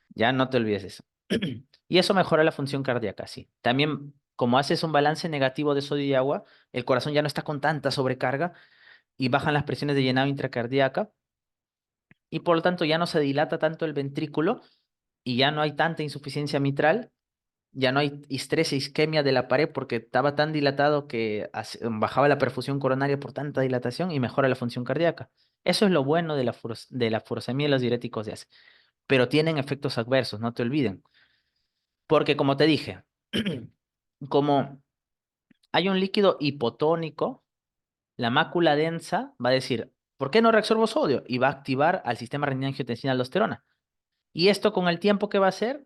Ya no te olvides eso. Y eso mejora la función cardíaca, sí. También, como haces un balance negativo de sodio y agua, el corazón ya no está con tanta sobrecarga y bajan las presiones de llenado intracardíaca y por lo tanto ya no se dilata tanto el ventrículo y ya no hay tanta insuficiencia mitral, ya no hay estrés e isquemia de la pared porque estaba tan dilatado que bajaba la perfusión coronaria por tanta dilatación y mejora la función cardíaca. Eso es lo bueno de la furosemida y los diuréticos de ACE. Pero tienen efectos adversos, no te olviden. Porque como te dije, como hay un líquido hipotónico, la mácula densa va a decir, ¿por qué no reabsorbo sodio? Y va a activar al sistema renina-angiotensina-aldosterona. Y esto con el tiempo, ¿qué va a hacer?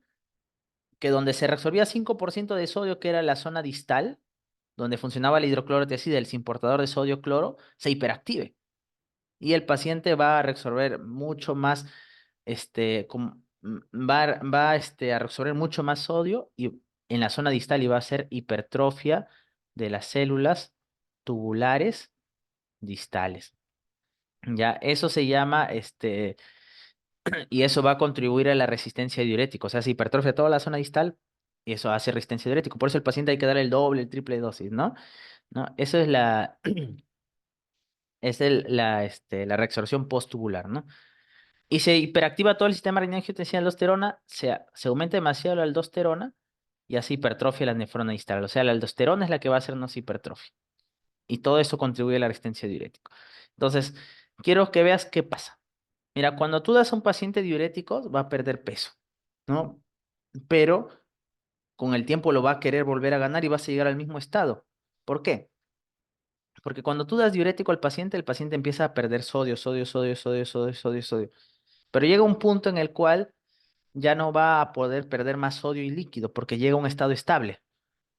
Que donde se reabsorbía 5% de sodio, que era la zona distal, donde funcionaba el hidroclorotiazida, el importador de sodio-cloro, se hiperactive. Y el paciente va a reabsorber mucho más, a reabsorber mucho más sodio y en la zona distal y va a ser hipertrofia de las células tubulares distales. Ya, eso se llama, y eso va a contribuir a la resistencia diurética. O sea, se hipertrofia toda la zona distal y eso hace resistencia diurética. Por eso el paciente hay que darle el doble, el triple de dosis, ¿no? ¿No? Eso es la reabsorción posttubular, ¿no? Y se hiperactiva todo el sistema renina-angiotensina-aldosterona, se aumenta demasiado la aldosterona y así hipertrofia la nefrona distal. O sea, la aldosterona es la que va a hacernos hipertrofia. Y todo eso contribuye a la resistencia diurética. Entonces, quiero que veas qué pasa. Mira, cuando tú das a un paciente diuréticos, va a perder peso, ¿no? Pero con el tiempo lo va a querer volver a ganar y vas a llegar al mismo estado. ¿Por qué? Porque cuando tú das diurético al paciente, el paciente empieza a perder sodio, sodio, sodio, sodio, sodio, sodio, sodio. Pero llega un punto en el cual ya no va a poder perder más sodio y líquido porque llega a un estado estable.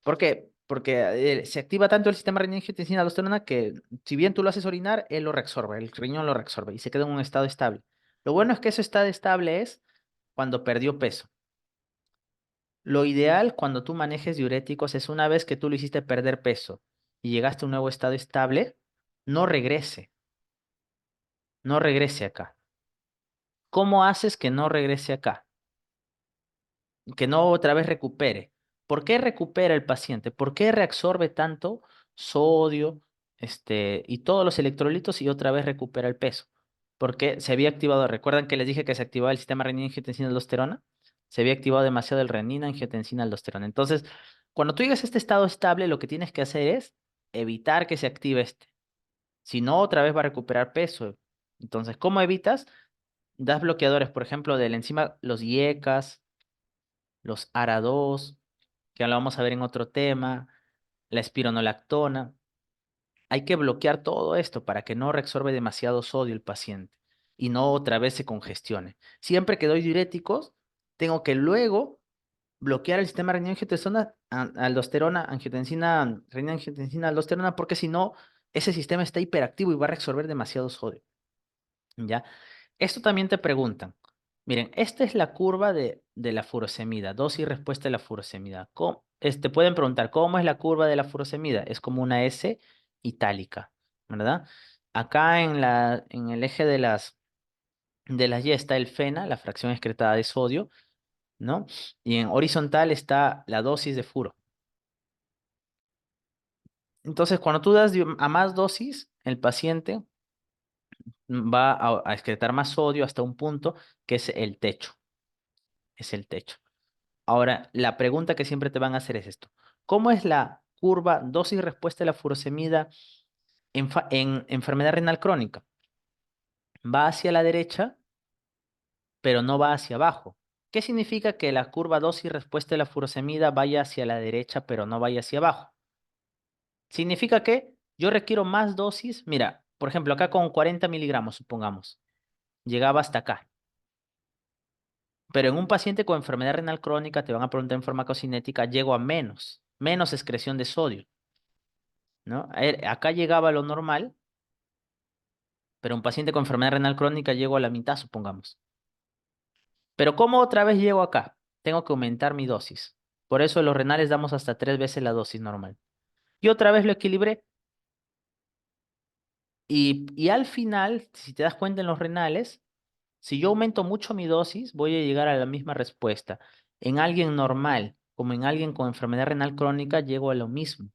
¿Por qué? Porque se activa tanto el sistema renina-angiotensina-aldosterona que si bien tú lo haces orinar, él lo reabsorbe, el riñón lo reabsorbe y se queda en un estado estable. Lo bueno es que ese estado estable es cuando perdió peso. Lo ideal cuando tú manejes diuréticos es una vez que tú lo hiciste perder peso y llegaste a un nuevo estado estable, no regrese, no regrese acá. ¿Cómo haces que no regrese acá? Que no otra vez recupere. ¿Por qué recupera el paciente? ¿Por qué reabsorbe tanto sodio, y todos los electrolitos y otra vez recupera el peso? Porque se había activado, ¿recuerdan que les dije que se activaba el sistema renina-angiotensina-aldosterona? Se había activado demasiado el renina-angiotensina-aldosterona. Entonces, cuando tú llegas a este estado estable, lo que tienes que hacer es evitar que se active este. Si no, otra vez va a recuperar peso. Entonces, ¿cómo evitas? Das bloqueadores, por ejemplo, de la enzima, los IECAS, los ARA2, que lo vamos a ver en otro tema, la espironolactona. Hay que bloquear todo esto para que no reabsorbe demasiado sodio el paciente y no otra vez se congestione. Siempre que doy diuréticos, tengo que luego bloquear el sistema renina-angiotensina, aldosterona, angiotensina, renina-angiotensina, aldosterona, porque si no, ese sistema está hiperactivo y va a reabsorber demasiado sodio. ¿Ya? Esto también te preguntan. Miren, esta es la curva de la furosemida, dosis y respuesta de la furosemida. Pueden preguntar, ¿cómo es la curva de la furosemida? Es como una S itálica, ¿verdad? Acá en el eje de las Y está el FeNA, la fracción excretada de sodio, ¿no? Y en horizontal está la dosis de furo. Entonces, cuando tú das a más dosis, el paciente va a excretar más sodio hasta un punto que es el techo. Es el techo. Ahora, la pregunta que siempre te van a hacer es esto. ¿Cómo es la curva dosis-respuesta de la furosemida en enfermedad renal crónica? Va hacia la derecha, pero no va hacia abajo. ¿Qué significa que la curva dosis-respuesta de la furosemida vaya hacia la derecha, pero no vaya hacia abajo? Significa que yo requiero más dosis. Mira, por ejemplo, acá con 40 miligramos, supongamos, llegaba hasta acá. Pero en un paciente con enfermedad renal crónica, te van a preguntar en farmacocinética, llego a menos excreción de sodio, ¿no? Acá llegaba a lo normal, pero un paciente con enfermedad renal crónica llego a la mitad, supongamos. Pero ¿cómo otra vez llego acá? Tengo que aumentar mi dosis. Por eso en los renales damos hasta 3 veces la dosis normal. Y otra vez lo equilibré. Y al final, si te das cuenta en los renales, si yo aumento mucho mi dosis, voy a llegar a la misma respuesta. En alguien normal, como en alguien con enfermedad renal crónica, llego a lo mismo.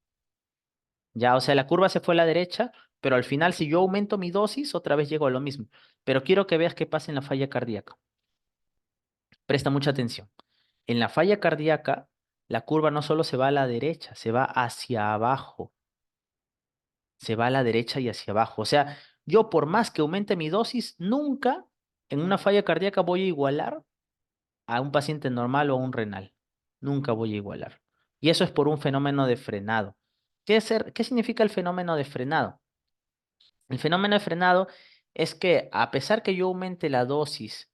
Ya, o sea, la curva se fue a la derecha, pero al final, si yo aumento mi dosis, otra vez llego a lo mismo. Pero quiero que veas qué pasa en la falla cardíaca. Presta mucha atención. En la falla cardíaca, la curva no solo se va a la derecha, se va hacia abajo. Se va a la derecha y hacia abajo. O sea, yo por más que aumente mi dosis, nunca en una falla cardíaca voy a igualar a un paciente normal o a un renal. Nunca voy a igualar. Y eso es por un fenómeno de frenado. ¿Qué significa el fenómeno de frenado? El fenómeno de frenado es que a pesar que yo aumente la dosis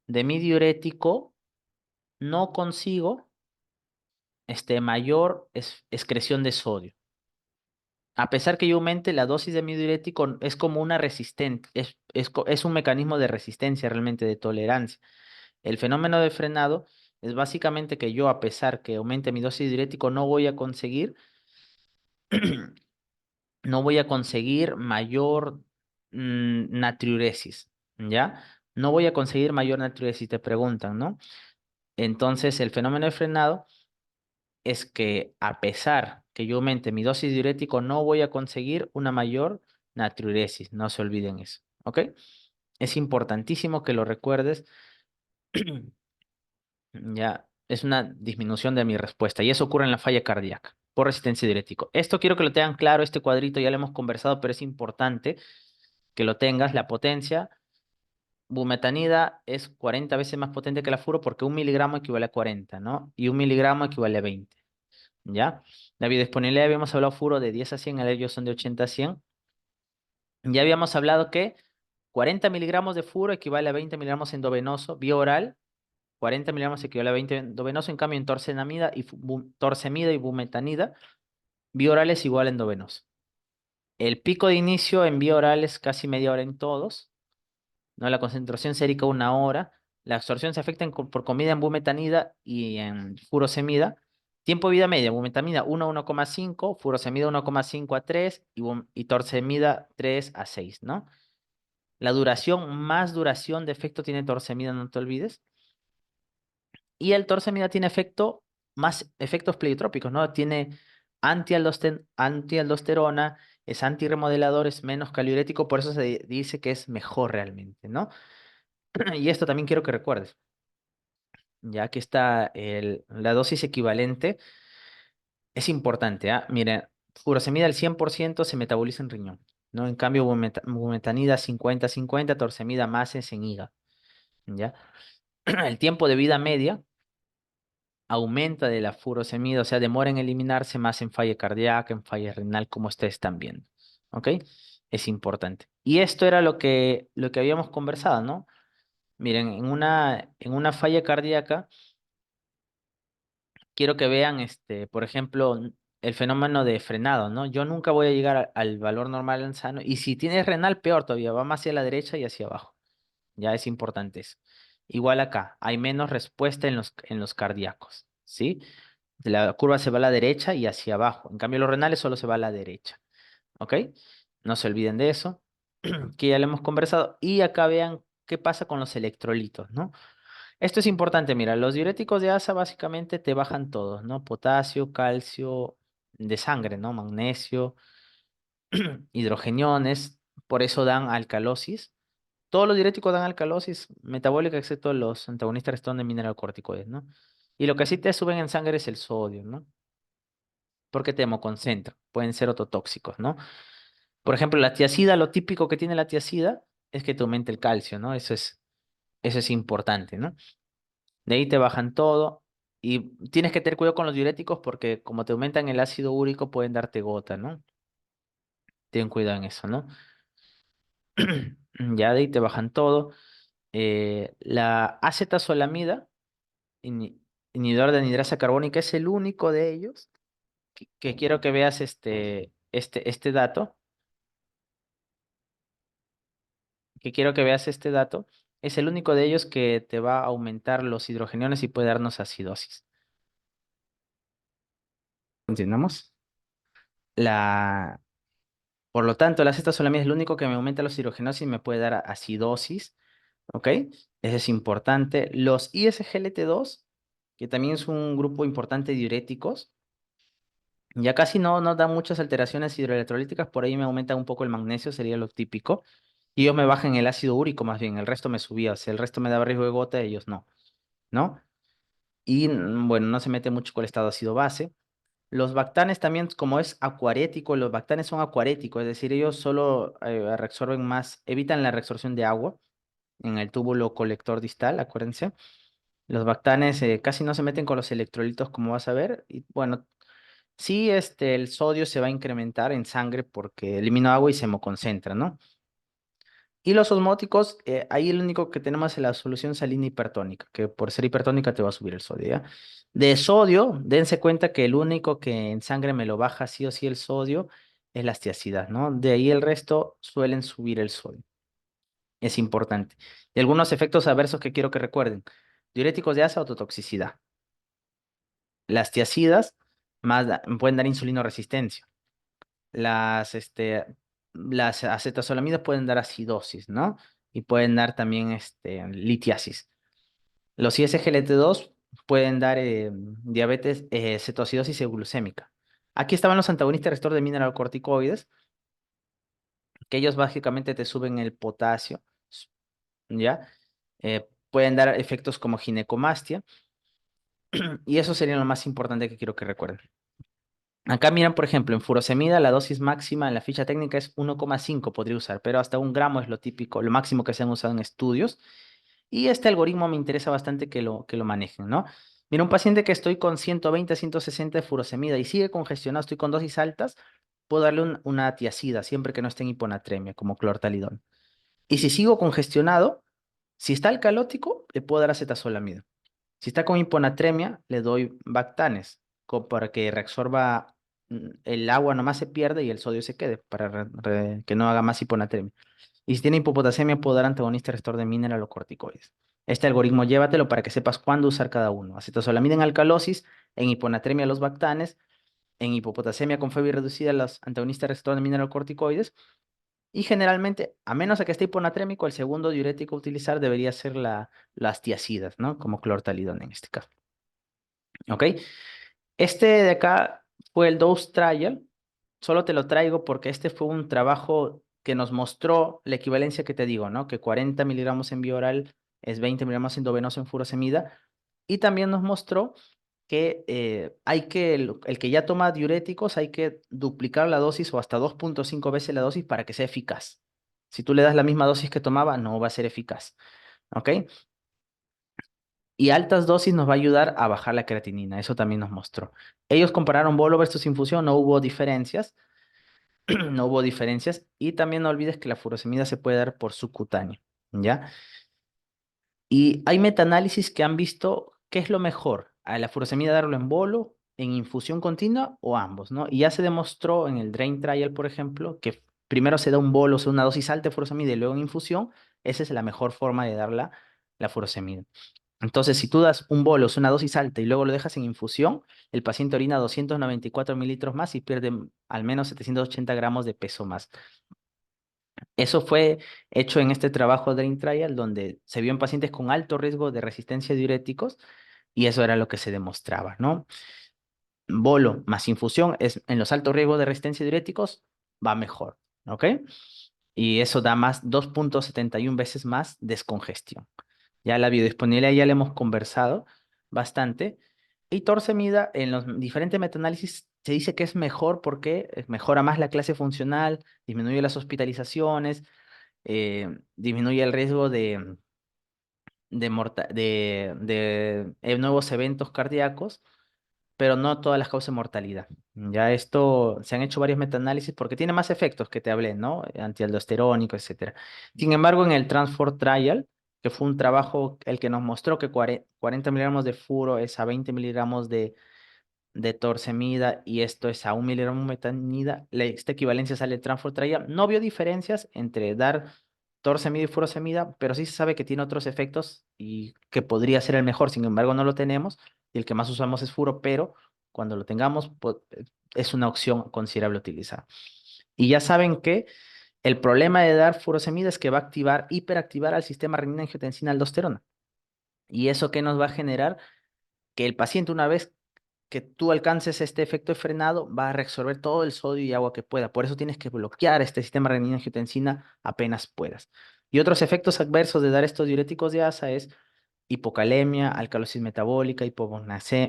de mi diurético, no consigo mayor excreción de sodio. A pesar que yo aumente la dosis de mi diurético, es como una resistente, es un mecanismo de resistencia realmente, de tolerancia. El fenómeno de frenado es básicamente que yo, a pesar que aumente mi dosis de diurético, no voy a conseguir, no voy a conseguir mayor natriuresis, ¿ya? No voy a conseguir mayor natriuresis, te preguntan, ¿no? Entonces, el fenómeno de frenado es que a pesar que yo aumente mi dosis de diurético, no voy a conseguir una mayor natriuresis. No se olviden eso, ¿ok? Es importantísimo que lo recuerdes. Ya, es una disminución de mi respuesta y eso ocurre en la falla cardíaca por resistencia diurético. Esto quiero que lo tengan claro, este cuadrito ya lo hemos conversado, pero es importante que lo tengas. La potencia, bumetanida es 40 veces más potente que la furo porque 1 miligramo equivale a 40, ¿no? Y 1 miligramo equivale a 20. ¿Ya? La biodisponibilidad, habíamos hablado furo de 10 a 100, ellos son de 80 a 100. Ya habíamos hablado que 40 miligramos de furo equivale a 20 miligramos endovenoso, vía oral. 40 miligramos equivale a 20 endovenoso, en cambio en torsemida y bumetanida, vía oral es igual a endovenoso. El pico de inicio en vía oral es casi media hora en todos, ¿no? La concentración sérica 1 hora. La absorción se afecta por comida en bumetanida y en furosemida. Tiempo de vida media, bumetanida 1 a 1,5, furosemida 1,5 a 3 y torsemida 3 a 6, ¿no? La duración, más duración de efecto tiene torsemida, no te olvides. Y el torsemida tiene más efectos pleiotrópicos, ¿no? Tiene antialdosterona, es antirremodelador, es menos caliurético, por eso se dice que es mejor realmente, ¿no? Y esto también quiero que recuerdes, ya que está la dosis equivalente, es importante, ¿ah? Miren, furosemida al 100% se metaboliza en riñón, ¿no? En cambio, bumetanida 50-50, torsemida más es en hígado, ¿ya? El tiempo de vida media aumenta de la furosemida, o sea, demora en eliminarse más en falla cardíaca, en falla renal, como ustedes están viendo. ¿Ok? Es importante. Y esto era lo que habíamos conversado, ¿no? Miren, en una falla cardíaca, quiero que vean, por ejemplo, el fenómeno de frenado, ¿no? Yo nunca voy a llegar al valor normal en sano, y si tienes renal, peor todavía, va más hacia la derecha y hacia abajo. Ya es importante eso. Igual acá, hay menos respuesta en los cardíacos, ¿sí? La curva se va a la derecha y hacia abajo. En cambio, los renales solo se va a la derecha. ¿Ok? No se olviden de eso, que ya lo hemos conversado. Y acá vean qué pasa con los electrolitos, ¿no? Esto es importante, mira, los diuréticos de asa básicamente te bajan todos, ¿no? Potasio, calcio de sangre, ¿no? Magnesio, hidrogeniones, por eso dan alcalosis. Todos los diuréticos dan alcalosis metabólica, excepto los antagonistas restantes de mineralocorticoides, ¿no? Y lo que sí te suben en sangre es el sodio, ¿no? Porque te hemoconcentran, pueden ser ototóxicos, ¿no? Por ejemplo, la tiacida, lo típico que tiene la tiacida es que te aumenta el calcio, ¿no? Eso es importante, ¿no? De ahí te bajan todo. Y tienes que tener cuidado con los diuréticos porque como te aumentan el ácido úrico pueden darte gota, ¿no? Ten cuidado en eso, ¿no? Ya de ahí te bajan todo. La acetazolamida, ini- inhibidor de anhidrasa carbónica, es el único de ellos que quiero que veas este dato, que quiero que veas este dato. Es el único de ellos que te va a aumentar los hidrogeniones y puede darnos acidosis. ¿Continuamos? La, por lo tanto, la acetazolamida es el único que me aumenta los hidrogeniones y me puede dar acidosis. ¿Ok? Eso es importante. Los ISGLT2, que también es un grupo importante de diuréticos, ya casi no dan muchas alteraciones hidroelectrolíticas, por ahí me aumenta un poco el magnesio, sería lo típico. Y ellos me bajan el ácido úrico más bien, el resto me subía, o sea, el resto me daba riesgo de gota, ellos no, ¿no? Y bueno, no se mete mucho con el estado ácido base. Los bactanes también, como es acuarético, los bactanes son acuaréticos, es decir, ellos solo reabsorben más, evitan la reabsorción de agua en el túbulo colector distal, acuérdense. Los bactanes casi no se meten con los electrolitos, como vas a ver. Y bueno, sí, el sodio se va a incrementar en sangre porque elimina agua y se hemoconcentra, ¿no? Y los osmóticos, ahí el único que tenemos es la solución salina hipertónica, que por ser hipertónica te va a subir el sodio, ¿ya? De sodio, dense cuenta que el único que en sangre me lo baja sí o sí el sodio es la estiacidad, ¿no? De ahí el resto suelen subir el sodio. Es importante. Y algunos efectos adversos que quiero que recuerden. Diuréticos de asa, ototoxicidad. Las tiacidas pueden dar insulinoresistencia. Las acetasolamidas pueden dar acidosis, ¿no? Y pueden dar también litiasis. Los ISGLT2 pueden dar diabetes, cetoacidosis euglucémica. Aquí estaban los antagonistas receptor de mineralocorticoides, que ellos básicamente te suben el potasio, ¿ya? Pueden dar efectos como ginecomastia, y eso sería lo más importante que quiero que recuerden. Acá miran, por ejemplo, en furosemida la dosis máxima en la ficha técnica es 1,5 podría usar, pero hasta 1 gramo es lo típico, lo máximo que se han usado en estudios. Y este algoritmo me interesa bastante que lo manejen, ¿no? Mira, un paciente que estoy con 120, 160 de furosemida y sigue congestionado, estoy con dosis altas, puedo darle una tiazida siempre que no esté en hiponatremia, como clortalidol. Y si sigo congestionado, si está alcalótico, le puedo dar acetazolamida. Si está con hiponatremia, le doy Bactanes, para que reabsorba el agua, nomás se pierde y el sodio se quede, para que no haga más hiponatremia. Y si tiene hipopotasemia, puedo dar antagonista receptor de mineralocorticoides. Este algoritmo llévatelo para que sepas cuándo usar cada uno. Acetazolamida en alcalosis, en hiponatremia los Bactanes, en hipopotasemia con fiebre reducida los antagonistas receptor de mineralocorticoides. Y generalmente, a menos a que esté hiponatrémico, el segundo diurético a utilizar debería ser las tiacidas, ¿no? Como clortalidona en este caso. ¿Ok? Este de acá fue el Dose Trial. Solo te lo traigo porque este fue un trabajo que nos mostró la equivalencia que te digo, ¿no? Que 40 miligramos en vía oral es 20 miligramos endovenoso en furosemida. Y también nos mostró que el que ya toma diuréticos hay que duplicar la dosis o hasta 2,5 veces la dosis para que sea eficaz. Si tú le das la misma dosis que tomaba, no va a ser eficaz. ¿Ok? Y altas dosis nos va a ayudar a bajar la creatinina, eso también nos mostró. Ellos compararon bolo versus infusión, no hubo diferencias, no hubo diferencias. Y también no olvides que la furosemida se puede dar por subcutáneo, ¿ya? Y hay metaanálisis que han visto qué es lo mejor, a la furosemida darlo en bolo, en infusión continua o ambos, ¿no? Y ya se demostró en el Drain Trial, por ejemplo, que primero se da un bolo, o sea, una dosis alta de furosemida y luego en infusión. Esa es la mejor forma de dar la furosemida. Entonces, si tú das un bolus, una dosis alta y luego lo dejas en infusión, el paciente orina 294 mililitros más y pierde al menos 780 gramos de peso más. Eso fue hecho en este trabajo Drain Trial, donde se vio en pacientes con alto riesgo de resistencia a diuréticos y eso era lo que se demostraba, ¿no? Bolo más infusión es en los altos riesgos de resistencia a diuréticos va mejor, ¿ok? Y eso da más 2,71 veces más descongestión. Ya la biodisponibilidad ya la hemos conversado bastante. Y torsemida en los diferentes metaanálisis se dice que es mejor porque mejora más la clase funcional, disminuye las hospitalizaciones, disminuye el riesgo de nuevos eventos cardíacos, pero no todas las causas de mortalidad. Ya esto se han hecho varios metaanálisis porque tiene más efectos que te hablé, ¿no? Antialdosterónico, etcétera. Sin embargo, en el Transform Trial, que fue un trabajo el que nos mostró que 40 miligramos de furo es a 20 miligramos de torsemida y esto es a 1 miligramo de metanida, esta equivalencia sale de Transform Trial. No vio diferencias entre dar torsemida y furosemida, pero sí se sabe que tiene otros efectos y que podría ser el mejor. Sin embargo, no lo tenemos y el que más usamos es furo, pero cuando lo tengamos, es una opción considerable utilizar. Y ya saben que el problema de dar furosemida es que va a activar, hiperactivar al sistema renina-angiotensina-aldosterona. ¿Y eso qué nos va a generar? Que el paciente, una vez que tú alcances este efecto de frenado, va a reabsorber todo el sodio y agua que pueda. Por eso tienes que bloquear este sistema renina-angiotensina apenas puedas. Y otros efectos adversos de dar estos diuréticos de asa es hipocalemia, alcalosis metabólica,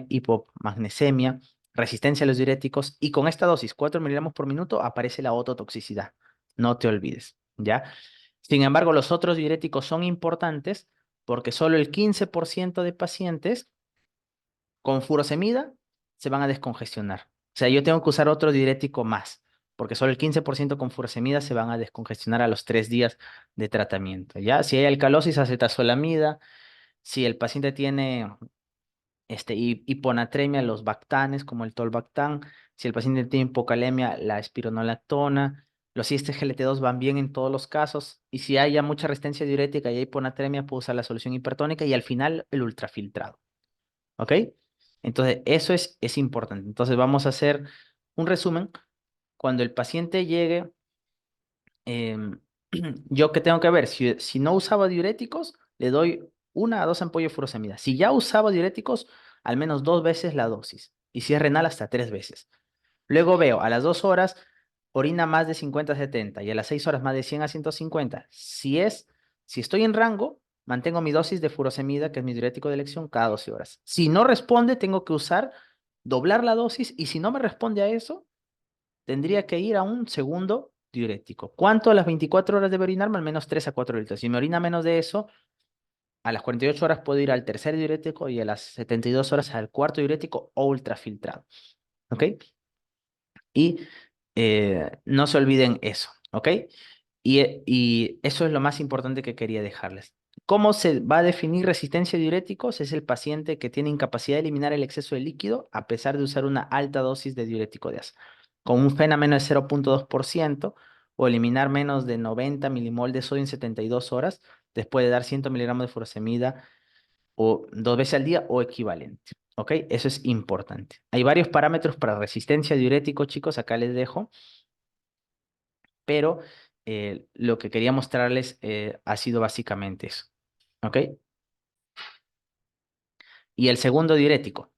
hipomagnesemia, resistencia a los diuréticos. Y con esta dosis, 4 miligramos por minuto, aparece la ototoxicidad. No te olvides, ¿ya? Sin embargo, los otros diuréticos son importantes porque solo el 15% de pacientes con furosemida se van a descongestionar. O sea, yo tengo que usar otro diurético más, porque solo el 15% con furosemida se van a descongestionar a los 3 días de tratamiento, ¿ya? Si hay alcalosis, acetazolamida. Si el paciente tiene hiponatremia, los Bactanes, como el tolbactán. Si el paciente tiene hipocalemia, la espironolactona. Los ISGLT2 van bien en todos los casos. Y si hay ya mucha resistencia diurética y hay hiponatremia, puedo usar la solución hipertónica y al final el ultrafiltrado. ¿Ok? Entonces, eso es importante. Entonces, vamos a hacer un resumen. Cuando el paciente llegue, em, yo qué tengo que ver, si no usaba diuréticos, le doy 1 a 2 ampollas de furosemida. Si ya usaba diuréticos, al menos 2 veces la dosis. Y si es renal, hasta 3 veces. Luego veo, a las 2 horas, orina más de 50 a 70 y a las 6 horas más de 100 a 150. Si estoy en rango, mantengo mi dosis de furosemida, que es mi diurético de elección, cada 12 horas. Si no responde, tengo que doblar la dosis y si no me responde a eso, tendría que ir a un segundo diurético. ¿Cuánto a las 24 horas debe orinarme? Al menos 3 a 4 litros. Si me orina menos de eso, a las 48 horas puedo ir al tercer diurético y a las 72 horas al cuarto diurético o ultrafiltrado. ¿Ok? Y no se olviden eso, ¿ok? Y eso es lo más importante que quería dejarles. ¿Cómo se va a definir resistencia a diuréticos? Es el paciente que tiene incapacidad de eliminar el exceso de líquido a pesar de usar una alta dosis de diurético de asa, con un FeNA menos de 0,2% o eliminar menos de 90 milimol de sodio en 72 horas después de dar 100 miligramos de furosemida o 2 veces al día o equivalente. ¿Ok? Eso es importante. Hay varios parámetros para resistencia a diurético, chicos, acá les dejo, pero lo que quería mostrarles ha sido básicamente eso. ¿Ok? Y el segundo diurético.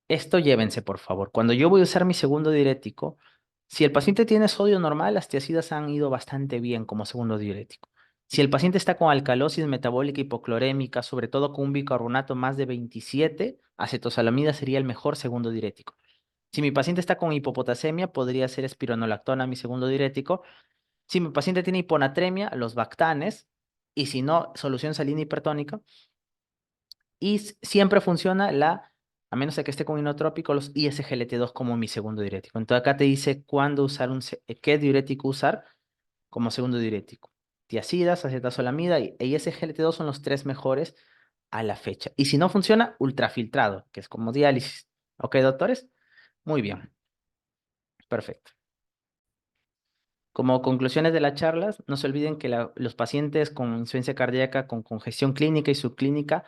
Esto llévense, por favor. Cuando yo voy a usar mi segundo diurético, si el paciente tiene sodio normal, las tiacidas han ido bastante bien como segundo diurético. Si el paciente está con alcalosis metabólica hipoclorémica, sobre todo con un bicarbonato más de 27, acetosalamida sería el mejor segundo diurético. Si mi paciente está con hipopotasemia, podría ser espironolactona mi segundo diurético. Si mi paciente tiene hiponatremia, los Bactanes. Y si no, solución salina hipertónica. Y siempre funciona a menos de que esté con inotrópico, los ISGLT2 como mi segundo diurético. Entonces acá te dice cuándo usar qué diurético usar como segundo diurético. Tiacidas, acetazolamida e ISGLT2 son los tres mejores a la fecha. Y si no funciona, ultrafiltrado, que es como diálisis. ¿Ok, doctores? Muy bien, perfecto. Como conclusiones de las charlas, no se olviden que los pacientes con insuficiencia cardíaca, con congestión clínica y subclínica,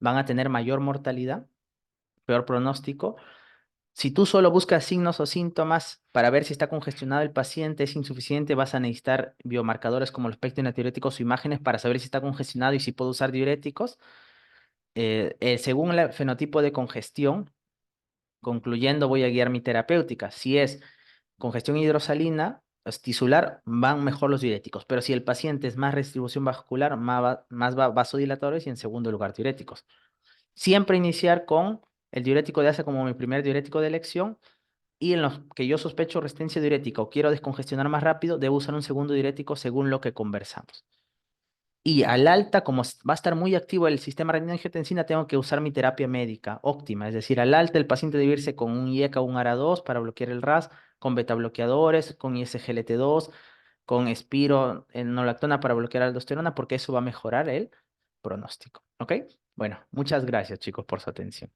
van a tener mayor mortalidad, peor pronóstico. Si tú solo buscas signos o síntomas para ver si está congestionado el paciente, es insuficiente, vas a necesitar biomarcadores como los pectinadiuréticos o imágenes para saber si está congestionado y si puedo usar diuréticos. Según el fenotipo de congestión, concluyendo, voy a guiar mi terapéutica. Si es congestión hidrosalina, tisular, van mejor los diuréticos. Pero si el paciente es más redistribución vascular, más vasodilatadores y en segundo lugar diuréticos. Siempre iniciar con el diurético de asa como mi primer diurético de elección y en los que yo sospecho resistencia diurética o quiero descongestionar más rápido, debo usar un segundo diurético según lo que conversamos. Y al alta, como va a estar muy activo el sistema renina-angiotensina, tengo que usar mi terapia médica óptima. Es decir, al alta el paciente debe irse con un IECA o un ARA2 para bloquear el RAS, con beta bloqueadores, con ISGLT2, con espironolactona para bloquear la aldosterona, porque eso va a mejorar el pronóstico. ¿Ok? Bueno, muchas gracias, chicos, por su atención.